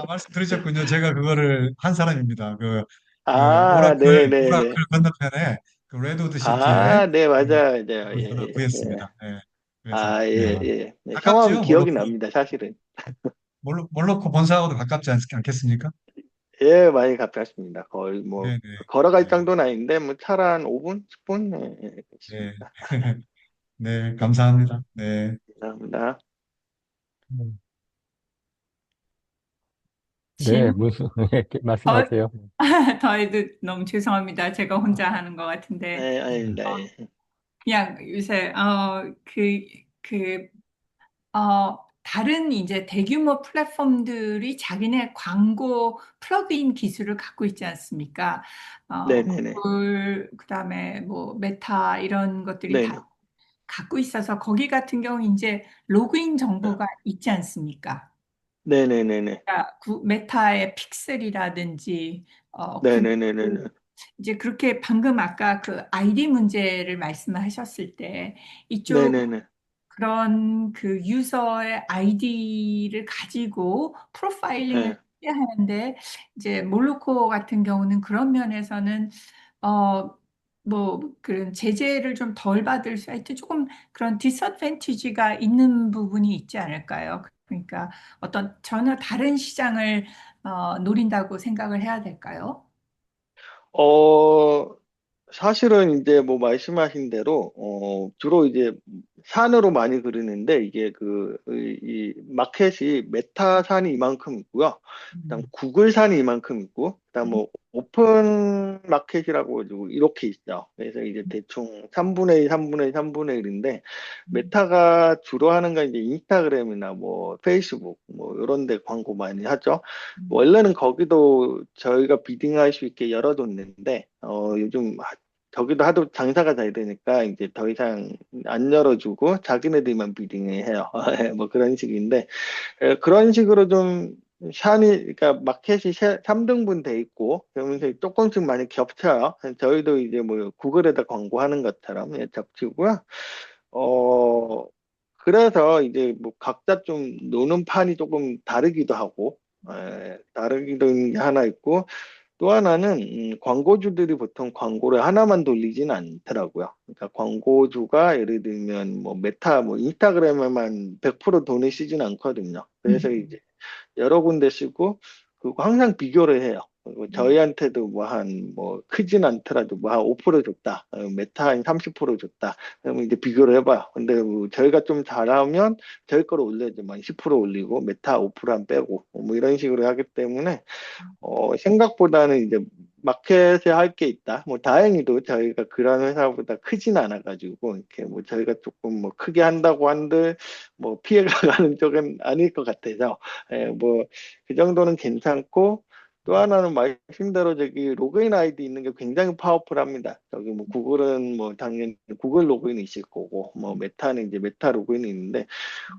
말씀 들으셨군요. 제가 그거를 한 사람입니다. 그 네네네. 오라클 건너편에 그 레드우드 시티에 네, 그 맞아요. 네, 그걸 하나 예, 예. 구했습니다. 네. 그래서 예, 네. 예. 네, 성함 가깝죠? 기억이 납니다, 사실은. 몰로코 본사하고도 가깝지 않겠습니까? 예, 많이 가깝습니다. 거의 뭐, 네네. 걸어갈 네. 정도는 아닌데, 뭐, 차로 한 5분? 10분? 네, 네. 그렇습니다. 네, 네, 감사합니다. 네. 감사합니다. 네, 진, 무슨, 어, 말씀하세요. 더해도 너무 죄송합니다. 제가 혼자 하는 것 같은데. 네, 아닙니다. 예. 그냥 요새, 그, 다른 이제 대규모 플랫폼들이 자기네 광고 플러그인 기술을 갖고 있지 않습니까? 네네네. 구글, 그다음에 뭐 메타 이런 것들이 다 네네. 갖고 있어서 거기 같은 경우 이제 로그인 정보가 있지 않습니까? 네네네네. 그러니까 메타의 픽셀이라든지 네네네네네. 이제 그렇게 방금 아까 그 아이디 문제를 말씀하셨을 때 이쪽 네네네. 그런 그 유저의 아이디를 가지고 프로파일링을 네. 해야 하는데 이제 몰로코 같은 경우는 그런 면에서는 어 뭐 그런 제재를 좀 덜 받을 사이트 조금 그런 디스어드밴티지가 있는 부분이 있지 않을까요? 그러니까 어떤 전혀 다른 시장을 노린다고 생각을 해야 될까요? 어, 사실은 이제 뭐 말씀하신 대로, 주로 이제 산으로 많이 그리는데, 이게 이 마켓이 메타 산이 이만큼 있고요. 그다음 구글 산이 이만큼 있고, 그다음 뭐 오픈 마켓이라고 가지고 이렇게 있죠. 그래서 이제 대충 3분의 2, 3분의 2, 3분의 1인데, 메타가 주로 하는 건 이제 인스타그램이나 뭐 페이스북, 뭐 이런 데 광고 많이 하죠. 원래는 거기도 저희가 비딩할 수 있게 열어뒀는데, 요즘 저기도 하도 장사가 잘 되니까 이제 더 이상 안 열어주고 자기네들만 비딩해요. 뭐 그런 식인데, 그런 식으로 좀 그러니까 마켓이 3등분 돼 있고, 그러면서 조금씩 많이 겹쳐요. 저희도 이제 뭐 구글에다 광고하는 것처럼 겹치고요. 어, 그래서 이제 뭐 각자 좀 노는 판이 조금 다르기도 하고, 다르기도 하나 있고, 또 하나는 광고주들이 보통 광고를 하나만 돌리진 않더라고요. 그러니까 광고주가 예를 들면 뭐 메타, 뭐 인스타그램에만 100% 돈을 쓰진 않거든요. 그래서 이제 여러 군데 쓰고 그리고 항상 비교를 해요. 그리고 저희한테도 뭐 뭐 크진 않더라도 뭐 한 5% 줬다. 메타 한 30% 줬다. 그러면 이제 비교를 해봐요. 근데 뭐 저희가 좀 잘하면 저희 거를 올려야지만 10% 올리고 메타 5%안 빼고 뭐 이런 식으로 하기 때문에 생각보다는 이제 마켓에 할 게 있다. 뭐 다행히도 저희가 그런 회사보다 크진 않아가지고 이렇게 뭐 저희가 조금 뭐 크게 한다고 한들 뭐 피해가 가는 쪽은 아닐 것 같아서 뭐 그 정도는 괜찮고 또 하나는 말씀대로 저기 로그인 아이디 있는 게 굉장히 파워풀합니다. 저기 뭐 구글은 뭐 당연히 구글 로그인이 있을 거고 뭐 메타는 이제 메타 로그인이 있는데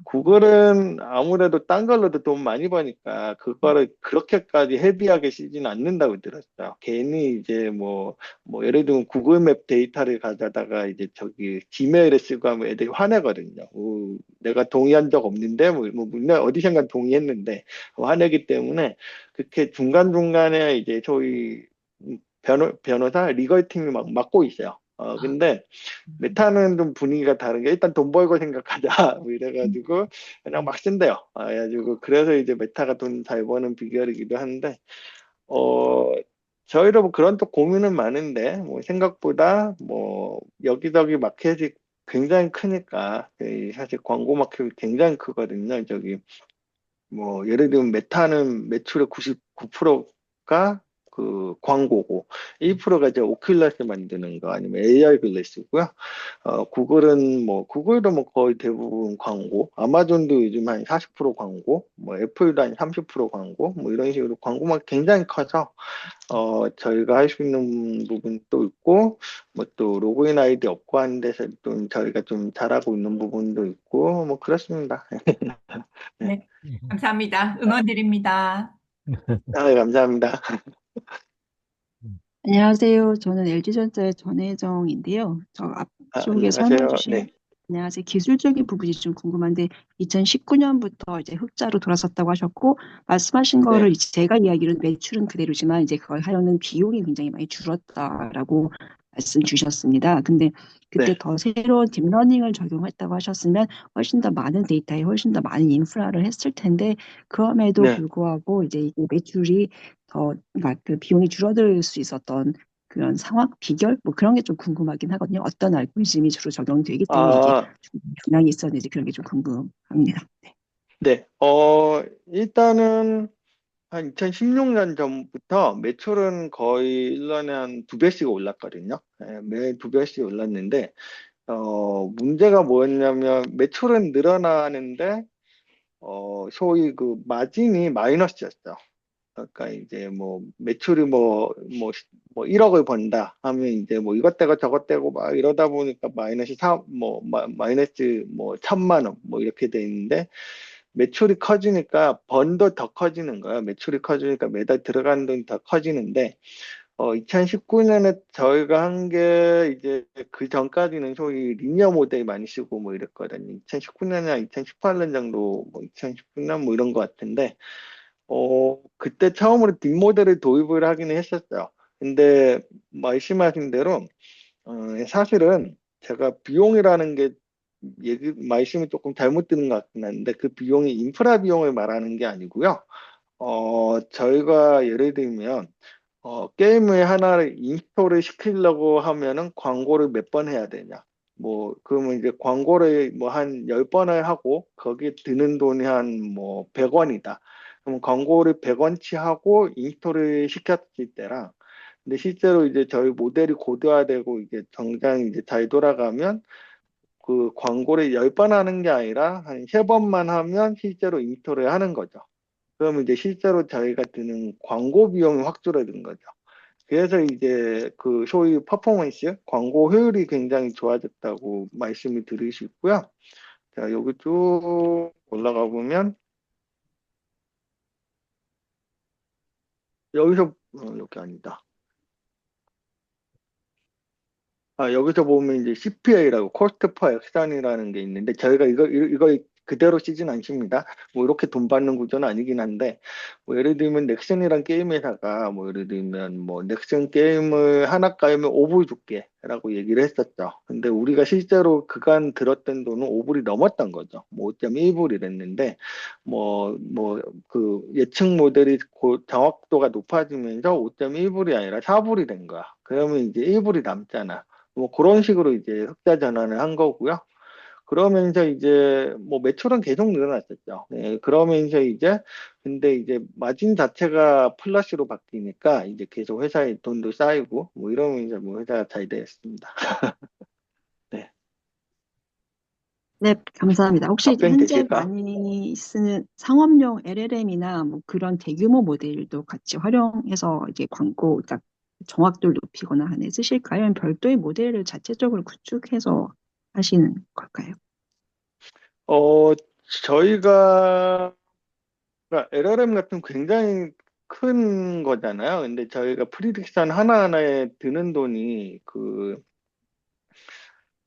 구글은 아무래도 딴 걸로도 돈 많이 버니까 그거를 그렇게까지 헤비하게 쓰지는 않는다고 들었어요. 괜히 이제 뭐 예를 들면 구글맵 데이터를 가져다가 이제 저기 지메일에 쓰고 하면 애들이 화내거든요. 내가 동의한 적 없는데 물론 어디선가 동의했는데 화내기 때문에 그렇게 중간중간에 이제 저희 변호사 리걸팀이 막 맡고 있어요. 근데 메타는 좀 분위기가 다른 게 일단 돈 벌고 생각하자 뭐 이래가지고 그냥 막 쓴대요. 그래가지고 그래서 이제 메타가 돈 잘 버는 비결이기도 한데 어 저희도 뭐 그런 또 고민은 많은데 뭐 생각보다 뭐 여기저기 마켓이 굉장히 크니까 사실 광고 마켓이 굉장히 크거든요. 저기 뭐 예를 들면 메타는 매출의 99%가 그 광고고 1%가 이제 오큘러스 만드는 거 아니면 AR 글래스고요. 구글도 뭐 거의 대부분 광고, 아마존도 요즘 한 40% 광고, 뭐 애플도 한 30% 광고, 뭐 이런 식으로 광고만 굉장히 커서 저희가 할 수 있는 부분도 있고, 뭐 또 로그인 아이디 업고 하는 데서 좀 저희가 좀 잘하고 있는 부분도 있고, 뭐 그렇습니다. 네. 네, 감사합니다. 응원드립니다. 감사합니다. 안녕하세요. 저는 LG전자의 전혜정인데요. 저 앞쪽에 설명 안녕하세요. 주신 네. 안녕하세요. 기술적인 부분이 좀 궁금한데 2019년부터 이제 흑자로 돌아섰다고 하셨고 말씀하신 네. 거를 이제 제가 이야기는 매출은 그대로지만 이제 그걸 하려는 비용이 굉장히 많이 줄었다라고 말씀 주셨습니다. 근데 그때 네. 더 새로운 딥러닝을 적용했다고 하셨으면 훨씬 더 많은 데이터에 훨씬 더 많은 인프라를 했을 텐데 그럼에도 네. 불구하고 이제 이게 매출이 그러니까 그 비용이 줄어들 수 있었던 그런 상황, 비결, 뭐 그런 게 좀 궁금하긴 하거든요. 어떤 알고리즘이 주로 적용되기 때문에 이게 아, 영향이 있었는지 그런 게 좀 궁금합니다. 네. 네. 일단은 한 2016년 전부터 매출은 거의 1년에 한 두 배씩 올랐거든요. 매일 두 배씩 올랐는데, 문제가 뭐였냐면, 매출은 늘어나는데, 소위 그 마진이 마이너스였죠. 그러니까 이제 뭐 매출이 뭐 1억을 번다 하면 이제 뭐 이것 떼고 저것 떼고 막 이러다 보니까 마이너스 뭐 1,000만 원 뭐 이렇게 돼 있는데 매출이 커지니까 번도 더 커지는 거야. 매출이 커지니까 매달 들어가는 돈이 더 커지는데 2019년에 저희가 한 게 이제 그 전까지는 소위 리니어 모델 많이 쓰고 뭐 이랬거든요. 2019년이나 2018년 정도, 뭐 2019년 뭐 이런 것 같은데, 그때 처음으로 뒷모델을 도입을 하기는 했었어요. 근데 말씀하신 대로, 사실은 제가 비용이라는 게 말씀이 조금 잘못 드는 것 같긴 한데, 그 비용이 인프라 비용을 말하는 게 아니고요. 저희가 예를 들면, 게임을 하나를 인스톨을 시키려고 하면은 광고를 몇 번 해야 되냐. 뭐, 그러면 이제 광고를 뭐 한 10번을 하고, 거기에 드는 돈이 한 뭐 100원이다. 그럼 광고를 100원치 하고 인스톨을 시켰을 때랑, 근데 실제로 이제 저희 모델이 고도화되고 이게 정상 이제 잘 돌아가면 그 광고를 10번 하는 게 아니라 한 3번만 하면 실제로 인스톨을 하는 거죠. 그러면 이제 실제로 저희가 드는 광고 비용이 확 줄어든 거죠. 그래서 이제 그 소위 퍼포먼스, 광고 효율이 굉장히 좋아졌다고 말씀을 드릴 수 있고요. 자, 여기 쭉 올라가 보면, 여기서, 여기 아니다. 여기서 보면 이제 CPA라고 코스트 퍼 액션이라는 게 있는데 저희가 이거 그대로 쓰진 않습니다. 뭐 이렇게 돈 받는 구조는 아니긴 한데 뭐 예를 들면 넥슨이란 게임 회사가 뭐 예를 들면 뭐 넥슨 게임을 하나 깔면 5불 줄게라고 얘기를 했었죠. 근데 우리가 실제로 그간 들었던 돈은 5불이 넘었던 거죠. 뭐 5.1불 이랬는데 뭐 그 예측 모델이 정확도가 높아지면서 5.1불이 아니라 4불이 된 거야. 그러면 이제 1불이 남잖아. 뭐 그런 식으로 이제 흑자 전환을 한 거고요. 그러면서 이제 뭐 매출은 계속 늘어났었죠. 네, 그러면서 이제 근데 이제 마진 자체가 플러스로 바뀌니까 이제 계속 회사에 돈도 쌓이고 뭐 이러면서 뭐 회사가 잘 되었습니다. 네, 네, 감사합니다. 혹시 답변 현재 되실까? 많이 쓰는 상업용 LLM이나 뭐 그런 대규모 모델도 같이 활용해서 이제 광고, 그러니까 정확도를 높이거나 하는 쓰실까요? 아니면 별도의 모델을 자체적으로 구축해서 하시는 걸까요? 어, 저희가 LLM 같은 굉장히 큰 거잖아요. 근데 저희가 프리딕션 하나하나에 드는 돈이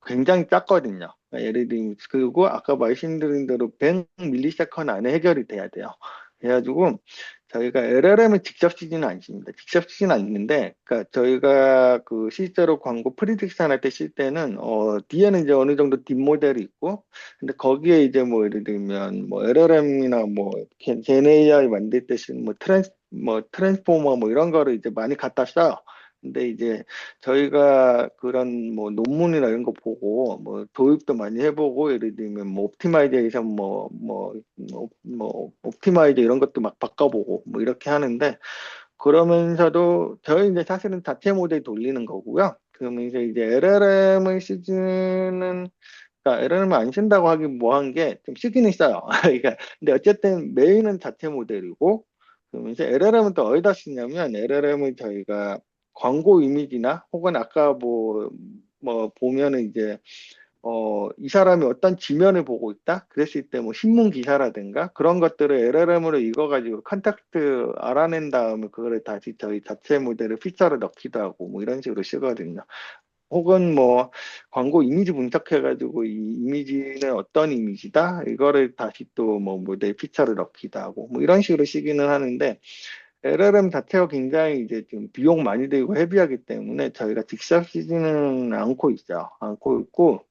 굉장히 작거든요. 그러니까 예를 들면, 그리고 아까 말씀드린 대로 100ms 안에 해결이 돼야 돼요. 그래가지고, 저희가 LLM을 직접 쓰지는 않습니다. 직접 쓰지는 않는데, 그러니까 저희가 그 실제로 광고 프리딕션 할 때 쓸 때는, 뒤에는 이제 어느 정도 뒷모델이 있고, 근데 거기에 이제 뭐 예를 들면, 뭐 LLM이나 뭐, 젠 AI 만들 때 쓰는 뭐 트랜스포머 뭐 이런 거를 이제 많이 갖다 써요. 근데 이제 저희가 그런 뭐 논문이나 이런 거 보고 뭐 도입도 많이 해보고 예를 들면 뭐 옵티마이제이션 옵티마이저 이런 것도 막 바꿔보고 뭐 이렇게 하는데 그러면서도 저희 이제 사실은 자체 모델 돌리는 거고요. 그러면서 이제 LLM을 쓰지는 그러니까 LLM을 안 쓴다고 하긴 뭐한 게 좀 쓰긴 있어요. 그러니까 근데 어쨌든 메인은 자체 모델이고 그러면서 LLM은 또 어디다 쓰냐면 LLM을 저희가 광고 이미지나 혹은 아까 뭐 보면은 이제 이 사람이 어떤 지면을 보고 있다? 그랬을 때 뭐 신문 기사라든가 그런 것들을 LLM으로 읽어가지고 컨택트 알아낸 다음에 그거를 다시 저희 자체 모델을 피처를 넣기도 하고 뭐 이런 식으로 쓰거든요. 혹은 뭐 광고 이미지 분석해가지고 이 이미지는 어떤 이미지다? 이거를 다시 또 뭐 모델 피처를 넣기도 하고 뭐 이런 식으로 쓰기는 하는데 LLM 자체가 굉장히 이제 좀 비용 많이 들고 헤비하기 때문에 저희가 직접 쓰지는 않고 있죠. 않고 있고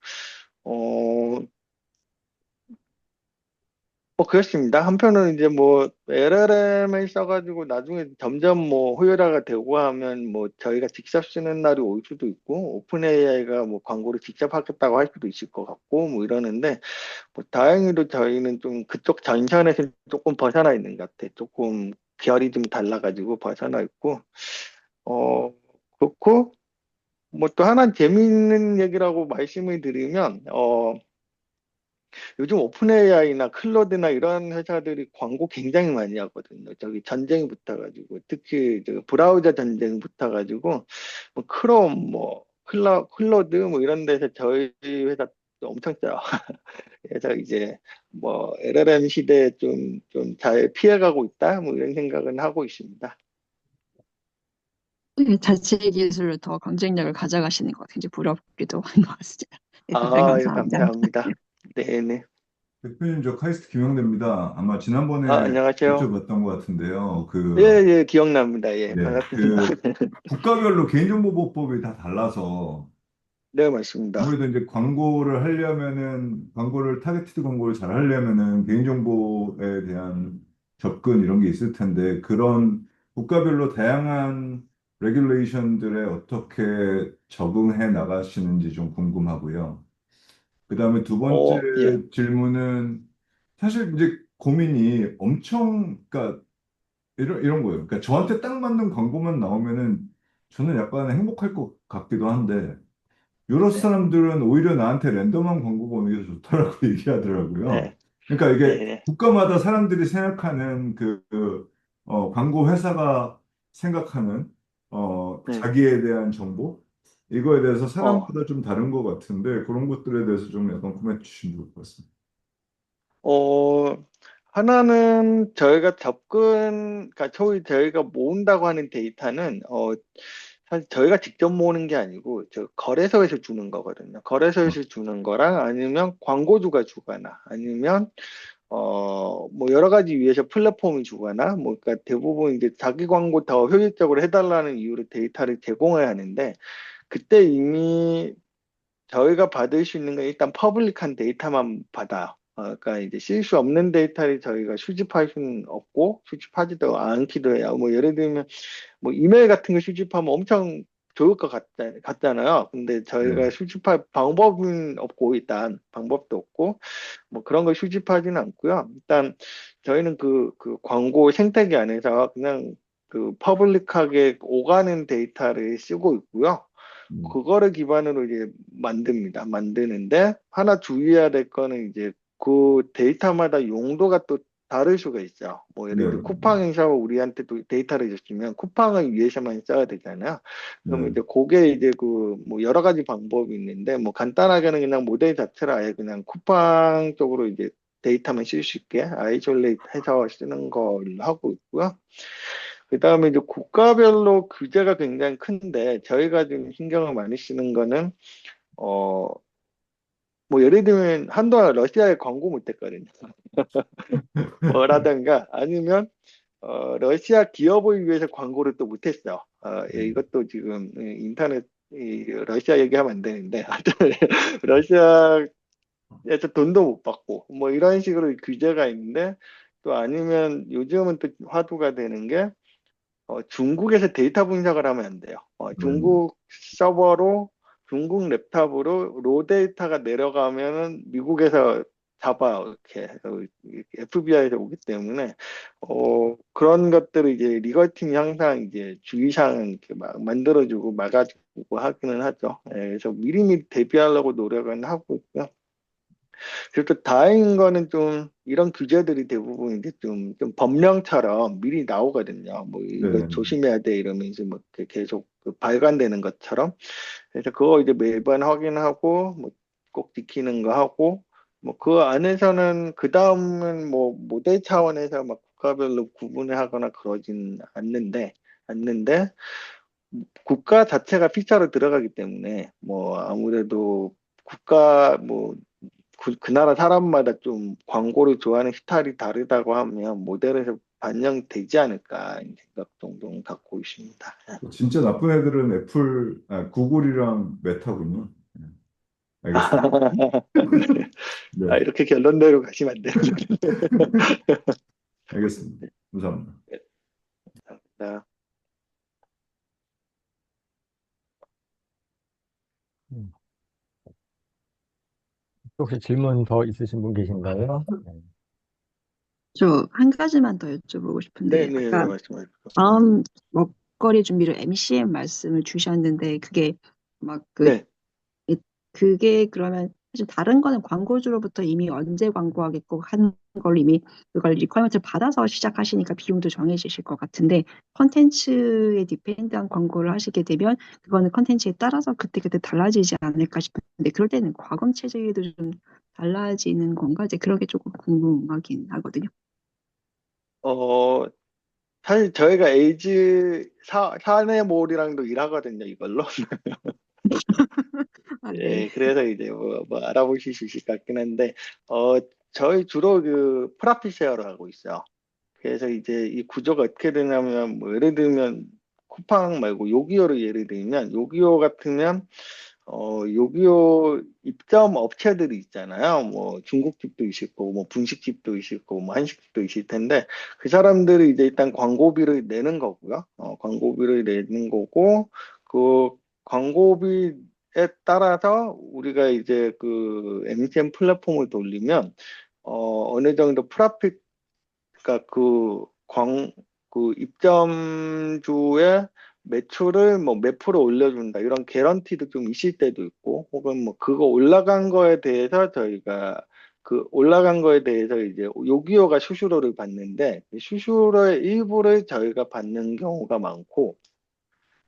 어, 그렇습니다. 한편으로는 이제 뭐 LLM을 써가지고 나중에 점점 뭐 효율화가 되고 하면 뭐 저희가 직접 쓰는 날이 올 수도 있고 오픈 AI가 뭐 광고를 직접 하겠다고 할 수도 있을 것 같고 뭐 이러는데 뭐 다행히도 저희는 좀 그쪽 전선에서 조금 벗어나 있는 것 같아. 조금 결이 좀 달라가지고 벗어나 있고 그렇고 뭐 또 하나 재미있는 얘기라고 말씀을 드리면 요즘 오픈 AI나 클로드나 이런 회사들이 광고 굉장히 많이 하거든요. 저기 전쟁이 붙어가지고 특히 저 브라우저 전쟁이 붙어가지고 뭐 크롬 뭐 클로드 뭐 이런 데서 저희 회사 엄청 써요. 그래서 이제 뭐 LLM 시대에 좀 잘 피해가고 있다 뭐 이런 생각은 하고 있습니다. 자체 기술을 더 경쟁력을 가져가시는 것 굉장히 부럽기도 한 것 같습니다. 네, 답변 아, 예, 감사합니다. 감사합니다. 네네. 대표님, 저 카이스트 김영대입니다. 아마 지난번에 안녕하세요. 여쭤봤던 것 같은데요. 예, 예, 기억납니다. 예, 네, 반갑습니다. 국가별로 개인정보보호법이 다 달라서 네, 맞습니다. 아무래도 이제 광고를 하려면은, 타겟티드 광고를 잘 하려면은 개인정보에 대한 접근 이런 게 있을 텐데, 그런 국가별로 다양한 레귤레이션들에 어떻게 적응해 나가시는지 좀 궁금하고요. 그 다음에 두 번째 예, 질문은 사실 이제 고민이 그러니까 이런 거예요. 그러니까 저한테 딱 맞는 광고만 나오면은 저는 약간 행복할 것 같기도 한데, 여러 네, 사람들은 오히려 나한테 랜덤한 광고가 오는 게 좋다라고 얘기하더라고요. 네, 그러니까 이게 네, 국가마다 사람들이 생각하는 광고 회사가 생각하는 네. 자기에 대한 정보 이거에 대해서 어, 사람마다 좀 다른 것 같은데 그런 것들에 대해서 좀 약간 코멘트 주시면 좋을 것 같습니다. 어, 하나는 그러니까 저희가 모은다고 하는 데이터는, 사실 저희가 직접 모으는 게 아니고, 저 거래소에서 주는 거거든요. 거래소에서 주는 거랑 아니면 광고주가 주거나 아니면, 뭐 여러 가지 위해서 플랫폼이 주거나, 뭐, 그러니까 대부분 이제 자기 광고 더 효율적으로 해달라는 이유로 데이터를 제공해야 하는데, 그때 이미 저희가 받을 수 있는 건 일단 퍼블릭한 데이터만 받아요. 그러니까 이제 쓸 수 없는 데이터를 저희가 수집할 수는 없고 수집하지도 않기도 해요. 뭐 예를 들면 뭐 이메일 같은 거 수집하면 엄청 좋을 것 같잖아요. 근데 네, 저희가 수집할 방법은 없고 일단 방법도 없고 뭐 그런 걸 수집하지는 않고요. 일단 저희는 그 광고 생태계 안에서 그냥 그 퍼블릭하게 오가는 데이터를 쓰고 있고요. 그거를 기반으로 이제 만드는데, 하나 주의해야 될 거는 이제 그 데이터마다 용도가 또 다를 수가 있죠. 뭐 네, 예를 들어 쿠팡 행사가 우리한테 또 데이터를 줬으면 쿠팡을 위해서만 써야 되잖아요. 그러면 네, 이제 그게 이제 그 뭐 여러 가지 방법이 있는데, 뭐 간단하게는 그냥 모델 자체를 아예 그냥 쿠팡 쪽으로 이제 데이터만 쓸 수 있게 아이솔레이트 해서 쓰는 걸로 하고 있고요. 그 다음에 이제 국가별로 규제가 굉장히 큰데, 저희가 좀 신경을 많이 쓰는 거는, 어, 뭐 예를 들면 한동안 러시아에 광고 못했거든요. 뭐라든가 아니면, 러시아 기업을 위해서 광고를 또 못했어. 예, 이것도 지금 인터넷, 러시아 얘기하면 안 되는데, 하여튼 러시아에서 돈도 못 받고, 뭐 이런 식으로 규제가 있는데, 또 아니면 요즘은 또 화두가 되는 게, 중국에서 데이터 분석을 하면 안 돼요. 중국 서버로, 중국 랩탑으로 로 데이터가 내려가면은 미국에서 잡아, 이렇게, FBI에서 오기 때문에, 그런 것들을 이제 리거팀이 항상 이제 주의사항 이렇게 막 만들어주고 막아주고 하기는 하죠. 예, 그래서 미리미리 대비하려고 노력은 하고 있고요. 그리고 또 다행인 거는 좀 이런 규제들이 대부분 이제 좀 법령처럼 미리 나오거든요. 뭐 이거 네, 조심해야 돼 이러면서 뭐 이렇게 계속 그 발간되는 것처럼. 그래서 그거 이제 매번 확인하고 뭐 꼭 지키는 거 하고 뭐 그 안에서는 그 다음은 뭐 모델 차원에서 막 국가별로 구분을 하거나 그러진 않는데 국가 자체가 피처로 들어가기 때문에 뭐 아무래도 국가 뭐 그 나라 사람마다 좀 광고를 좋아하는 스타일이 다르다고 하면 모델에서 반영되지 않을까 이런 생각 정도 갖고 있습니다. 진짜 나쁜 애들은 구글이랑 메타군요. 네, 알겠습니다. 네, 이렇게 결론대로 가시면 안 됩니다. 알겠습니다. 감사합니다. 음. 혹시 질문 더 있으신 분 계신가요? 네. 저 한 가지만 더 여쭤보고 싶은데 네네 아까 말씀하세요. 다음 먹거리 준비로 MCM 말씀을 주셨는데 그게 막 네. 그게 그러면 사실 다른 거는 광고주로부터 이미 언제 광고하겠고 한 걸 이미 그걸 리퀘어먼트를 받아서 시작하시니까 비용도 정해지실 것 같은데 컨텐츠에 디펜드한 광고를 하시게 되면 그거는 컨텐츠에 따라서 그때그때 달라지지 않을까 싶은데 그럴 때는 과금 체제도 좀 달라지는 건가? 이제 그런 게 조금 궁금하긴 하거든요. 어, 사실 저희가 에이지 사내몰이랑도 일하거든요, 이걸로. 아, 네. 예, 그래서 이제 뭐 알아보실 수 있을 것 같긴 한데, 어, 저희 주로 그 프라핏 쉐어를 하고 있어요. 그래서 이제 이 구조가 어떻게 되냐면, 뭐 예를 들면, 쿠팡 말고 요기요를 예를 들면, 요기요 같으면, 요기요 입점 업체들이 있잖아요. 뭐 중국집도 있을 거고, 뭐 분식집도 있을 거고, 뭐 한식집도 있을 텐데, 그 사람들이 이제 일단 광고비를 내는 거고요. 광고비를 내는 거고, 그 광고비에 따라서 우리가 이제 그 MCN 플랫폼을 돌리면, 어느 정도 프라핏, 그러니까 그 입점주의 매출을 뭐 몇 프로 올려준다 이런 개런티도 좀 있을 때도 있고 혹은 뭐 그거 올라간 거에 대해서 저희가 그 올라간 거에 대해서 이제 요기요가 수수료를 받는데 수수료의 일부를 저희가 받는 경우가 많고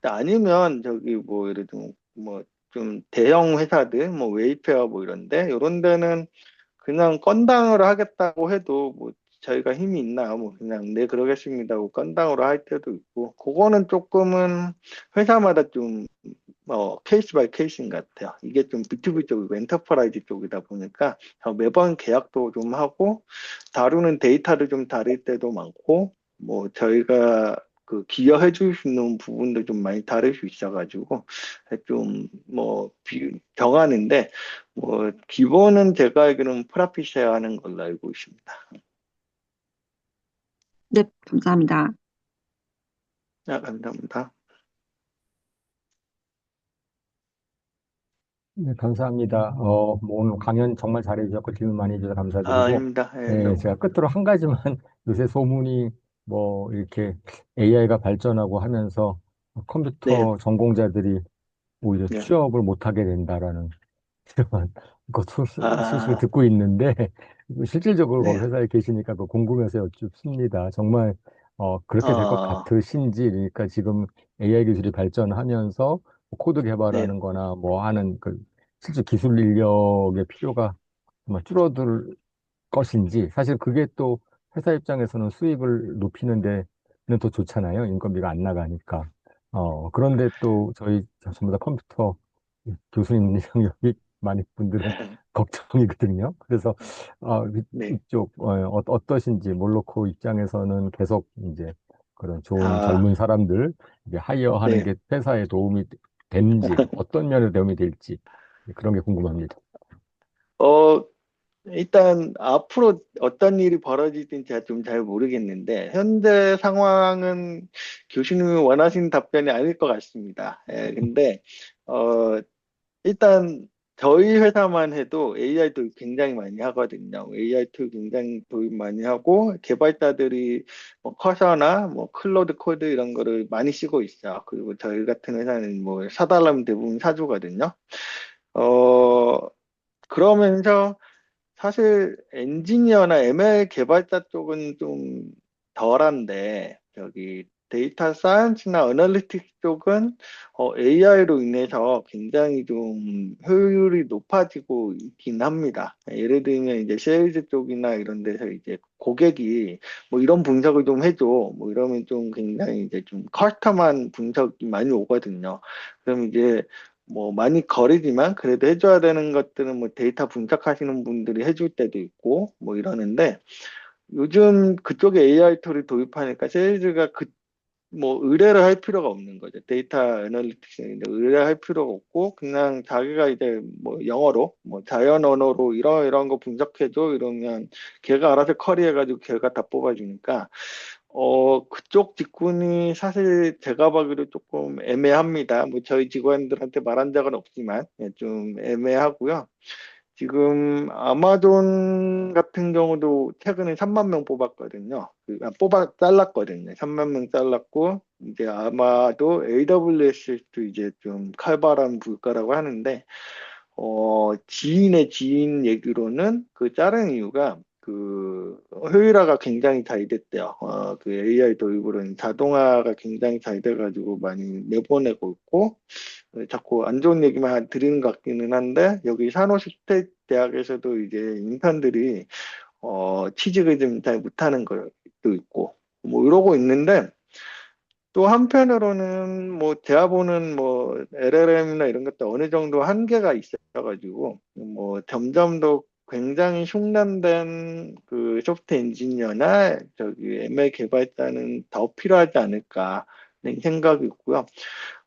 아니면 저기 뭐 예를 들면 뭐 좀 대형 회사들 뭐 웨이페어 뭐 이런 데는 그냥 건당으로 하겠다고 해도 뭐 저희가 힘이 있나 뭐 그냥 네 그러겠습니다 하고 건당으로 할 때도 있고 그거는 조금은 회사마다 좀 케이스 바이 케이스인 것 같아요. 이게 좀 B2B 쪽이고 엔터프라이즈 쪽이다 보니까 매번 계약도 좀 하고 다루는 데이터도 좀 다를 때도 많고 뭐 저희가 그 기여해 줄 수 있는 부분도 좀 많이 다를 수 있어가지고 좀 뭐 정하는데 뭐 기본은 제가 알기로는 프라피셔야 하는 걸로 알고 있습니다. 네, 감사합니다. 아, 감사합니다. 네, 감사합니다. 뭐 오늘 강연 정말 잘해주셨고 질문 많이 해주셔서 아, 감사드리고, 아닙니다. 예, 예, 너무. 제가 끝으로 한 가지만 요새 소문이 뭐 이렇게 AI가 발전하고 하면서 네, 컴퓨터 전공자들이 오히려 네. 취업을 못하게 된다라는 이런 것 소식을 아, 듣고 있는데 실질적으로 거기 네. 회사에 계시니까 그 궁금해서 여쭙습니다. 정말 그렇게 될 것 어, 같으신지 그러니까 지금 AI 기술이 발전하면서 뭐 코드 네. 개발하는 거나 뭐 하는 그 실제 기술 인력의 필요가 정말 줄어들 것인지 사실 그게 또 회사 입장에서는 수익을 높이는 데는 더 좋잖아요. 인건비가 안 나가니까. 그런데 또 저희 전부 다 컴퓨터 교수님 영역이 많은 분들은 걱정이거든요. 그래서 네. 이쪽 어떠신지 몰로코 입장에서는 계속 이제 그런 좋은 아, 젊은 사람들 이제 하이어하는 네. 게 회사에 도움이 되는지 어떤 면에 도움이 될지 그런 게 궁금합니다. 어, 일단 앞으로 어떤 일이 벌어질지는 제가 좀 잘 모르겠는데 현재 상황은 교수님이 원하시는 답변이 아닐 것 같습니다. 예, 근데 어, 일단 저희 회사만 해도 AI 도입 굉장히 많이 하거든요. AI 툴 굉장히 도입 많이 하고 개발자들이 뭐 커서나 뭐 클로드 코드 이런 거를 많이 쓰고 있어요. 그리고 저희 같은 회사는 뭐 사달라면 대부분 사주거든요. 어, 그러면서 사실 엔지니어나 ML 개발자 쪽은 좀 덜한데 저기 데이터 사이언스나 어널리틱스 쪽은 AI로 인해서 굉장히 좀 효율이 높아지고 있긴 합니다. 예를 들면 이제 세일즈 쪽이나 이런 데서 이제 고객이 뭐 이런 분석을 좀 해줘 뭐 이러면 좀 굉장히 이제 좀 커스텀한 분석이 많이 오거든요. 그럼 이제 뭐 많이 거리지만 그래도 해줘야 되는 것들은 뭐 데이터 분석하시는 분들이 해줄 때도 있고 뭐 이러는데 요즘 그쪽에 AI 툴을 도입하니까 세일즈가 뭐 의뢰를 할 필요가 없는 거죠. 데이터 애널리틱스인데 의뢰할 필요가 없고 그냥 자기가 이제 뭐 영어로 뭐 자연 언어로 이런 거 분석해줘 이러면 걔가 알아서 커리해가지고 걔가 다 뽑아주니까 그쪽 직군이 사실 제가 보기로 조금 애매합니다. 뭐 저희 직원들한테 말한 적은 없지만 예, 좀 애매하고요. 지금 아마존 같은 경우도 최근에 3만 명 뽑았거든요. 잘랐거든요. 3만 명 잘랐고, 이제 아마도 AWS도 이제 좀 칼바람 불 거라고 하는데, 지인의 지인 얘기로는 그 자른 이유가 그 효율화가 굉장히 잘 됐대요. 그 AI 도입으로는 자동화가 굉장히 잘 돼가지고 많이 내보내고 있고, 자꾸 안 좋은 얘기만 들리는 것 같기는 한데, 여기 산호스테이트 대학에서도 이제 인턴들이 취직을 좀 잘 못하는 것도 있고, 뭐 이러고 있는데, 또 한편으로는 뭐 대화보는 뭐 LLM이나 이런 것도 어느 정도 한계가 있어가지고 뭐 점점 더 굉장히 흉남된 그 소프트웨어 엔지니어나 저기 ML 개발자는 더 필요하지 않을까 하는 생각이 있고요.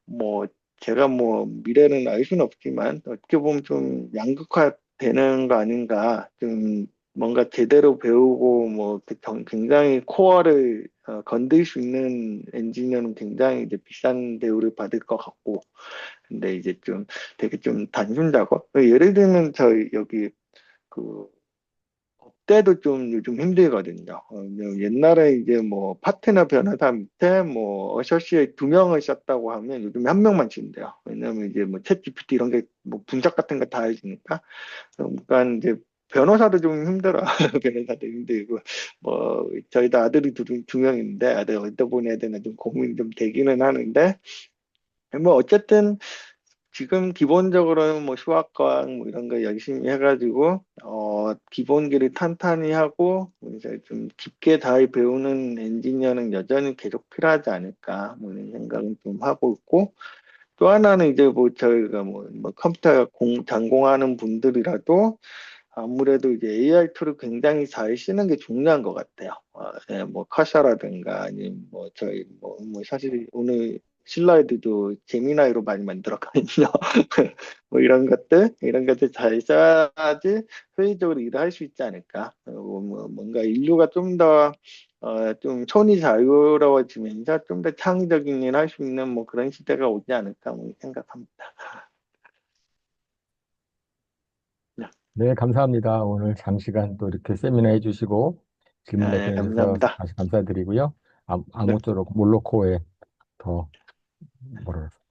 뭐 제가 뭐 미래는 알 수는 없지만 어떻게 보면 좀 양극화되는 거 아닌가, 좀 뭔가 제대로 배우고 뭐 굉장히 코어를 건들 수 있는 엔지니어는 굉장히 이제 비싼 대우를 받을 것 같고, 근데 이제 좀 되게 좀 단순 작업, 예를 들면 저희 여기 그 업대도 좀 요즘 힘들거든요. 옛날에 이제 뭐 파트너 변호사 밑에 뭐 어소시에이트 2명을 썼다고 하면 요즘에 1명만 쓴대요. 왜냐면 이제 뭐 챗 GPT 이런 게 뭐 분석 같은 거 다 해주니까. 그러니까 이제 변호사도 좀 힘들어. 변호사도 힘들고 뭐 저희도 아들이 두 명인데 아들 어디다 보내야 되나 좀 고민이 좀 되기는 하는데, 뭐 어쨌든 지금 기본적으로는 뭐 수학과학 뭐 이런 거 열심히 해가지고 기본기를 탄탄히 하고 이제 좀 깊게 잘 배우는 엔지니어는 여전히 계속 필요하지 않을까 뭐 이런 생각은 좀 하고 있고, 또 하나는 이제 뭐 저희가 뭐 컴퓨터 전공하는 분들이라도 아무래도 이제 AI 툴을 굉장히 잘 쓰는 게 중요한 것 같아요. 예, 뭐 카샤라든가 아니면 뭐 저희 뭐 사실 오늘 슬라이드도 제미나이로 많이 만들었거든요. 뭐 이런 것들 잘 써야지 회의적으로 일을 할 수 있지 않을까. 그리고 뭐 뭔가 인류가 좀 손이 자유로워지면서 좀 더 창의적인 일 할 수 있는 뭐 그런 시대가 오지 않을까 뭐 생각합니다. 네, 네, 감사합니다. 오늘 장시간 또 이렇게 세미나 해주시고 질문해 주셔서 감사합니다. 다시 감사드리고요. 네. 아무쪼록 몰로코에 더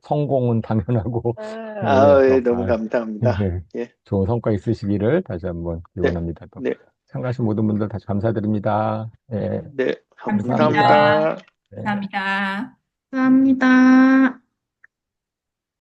성공은 당연하고 예, 예, 더 너무 잘 감사합니다. 예, 예, 좋은 성과 있으시기를 다시 한번 네, 기원합니다. 또 네, 참가하신 모든 분들 다시 감사드립니다. 예, 네, 감사합니다. 감사합니다. 감사합니다. 네. 감사합니다. 감사합니다.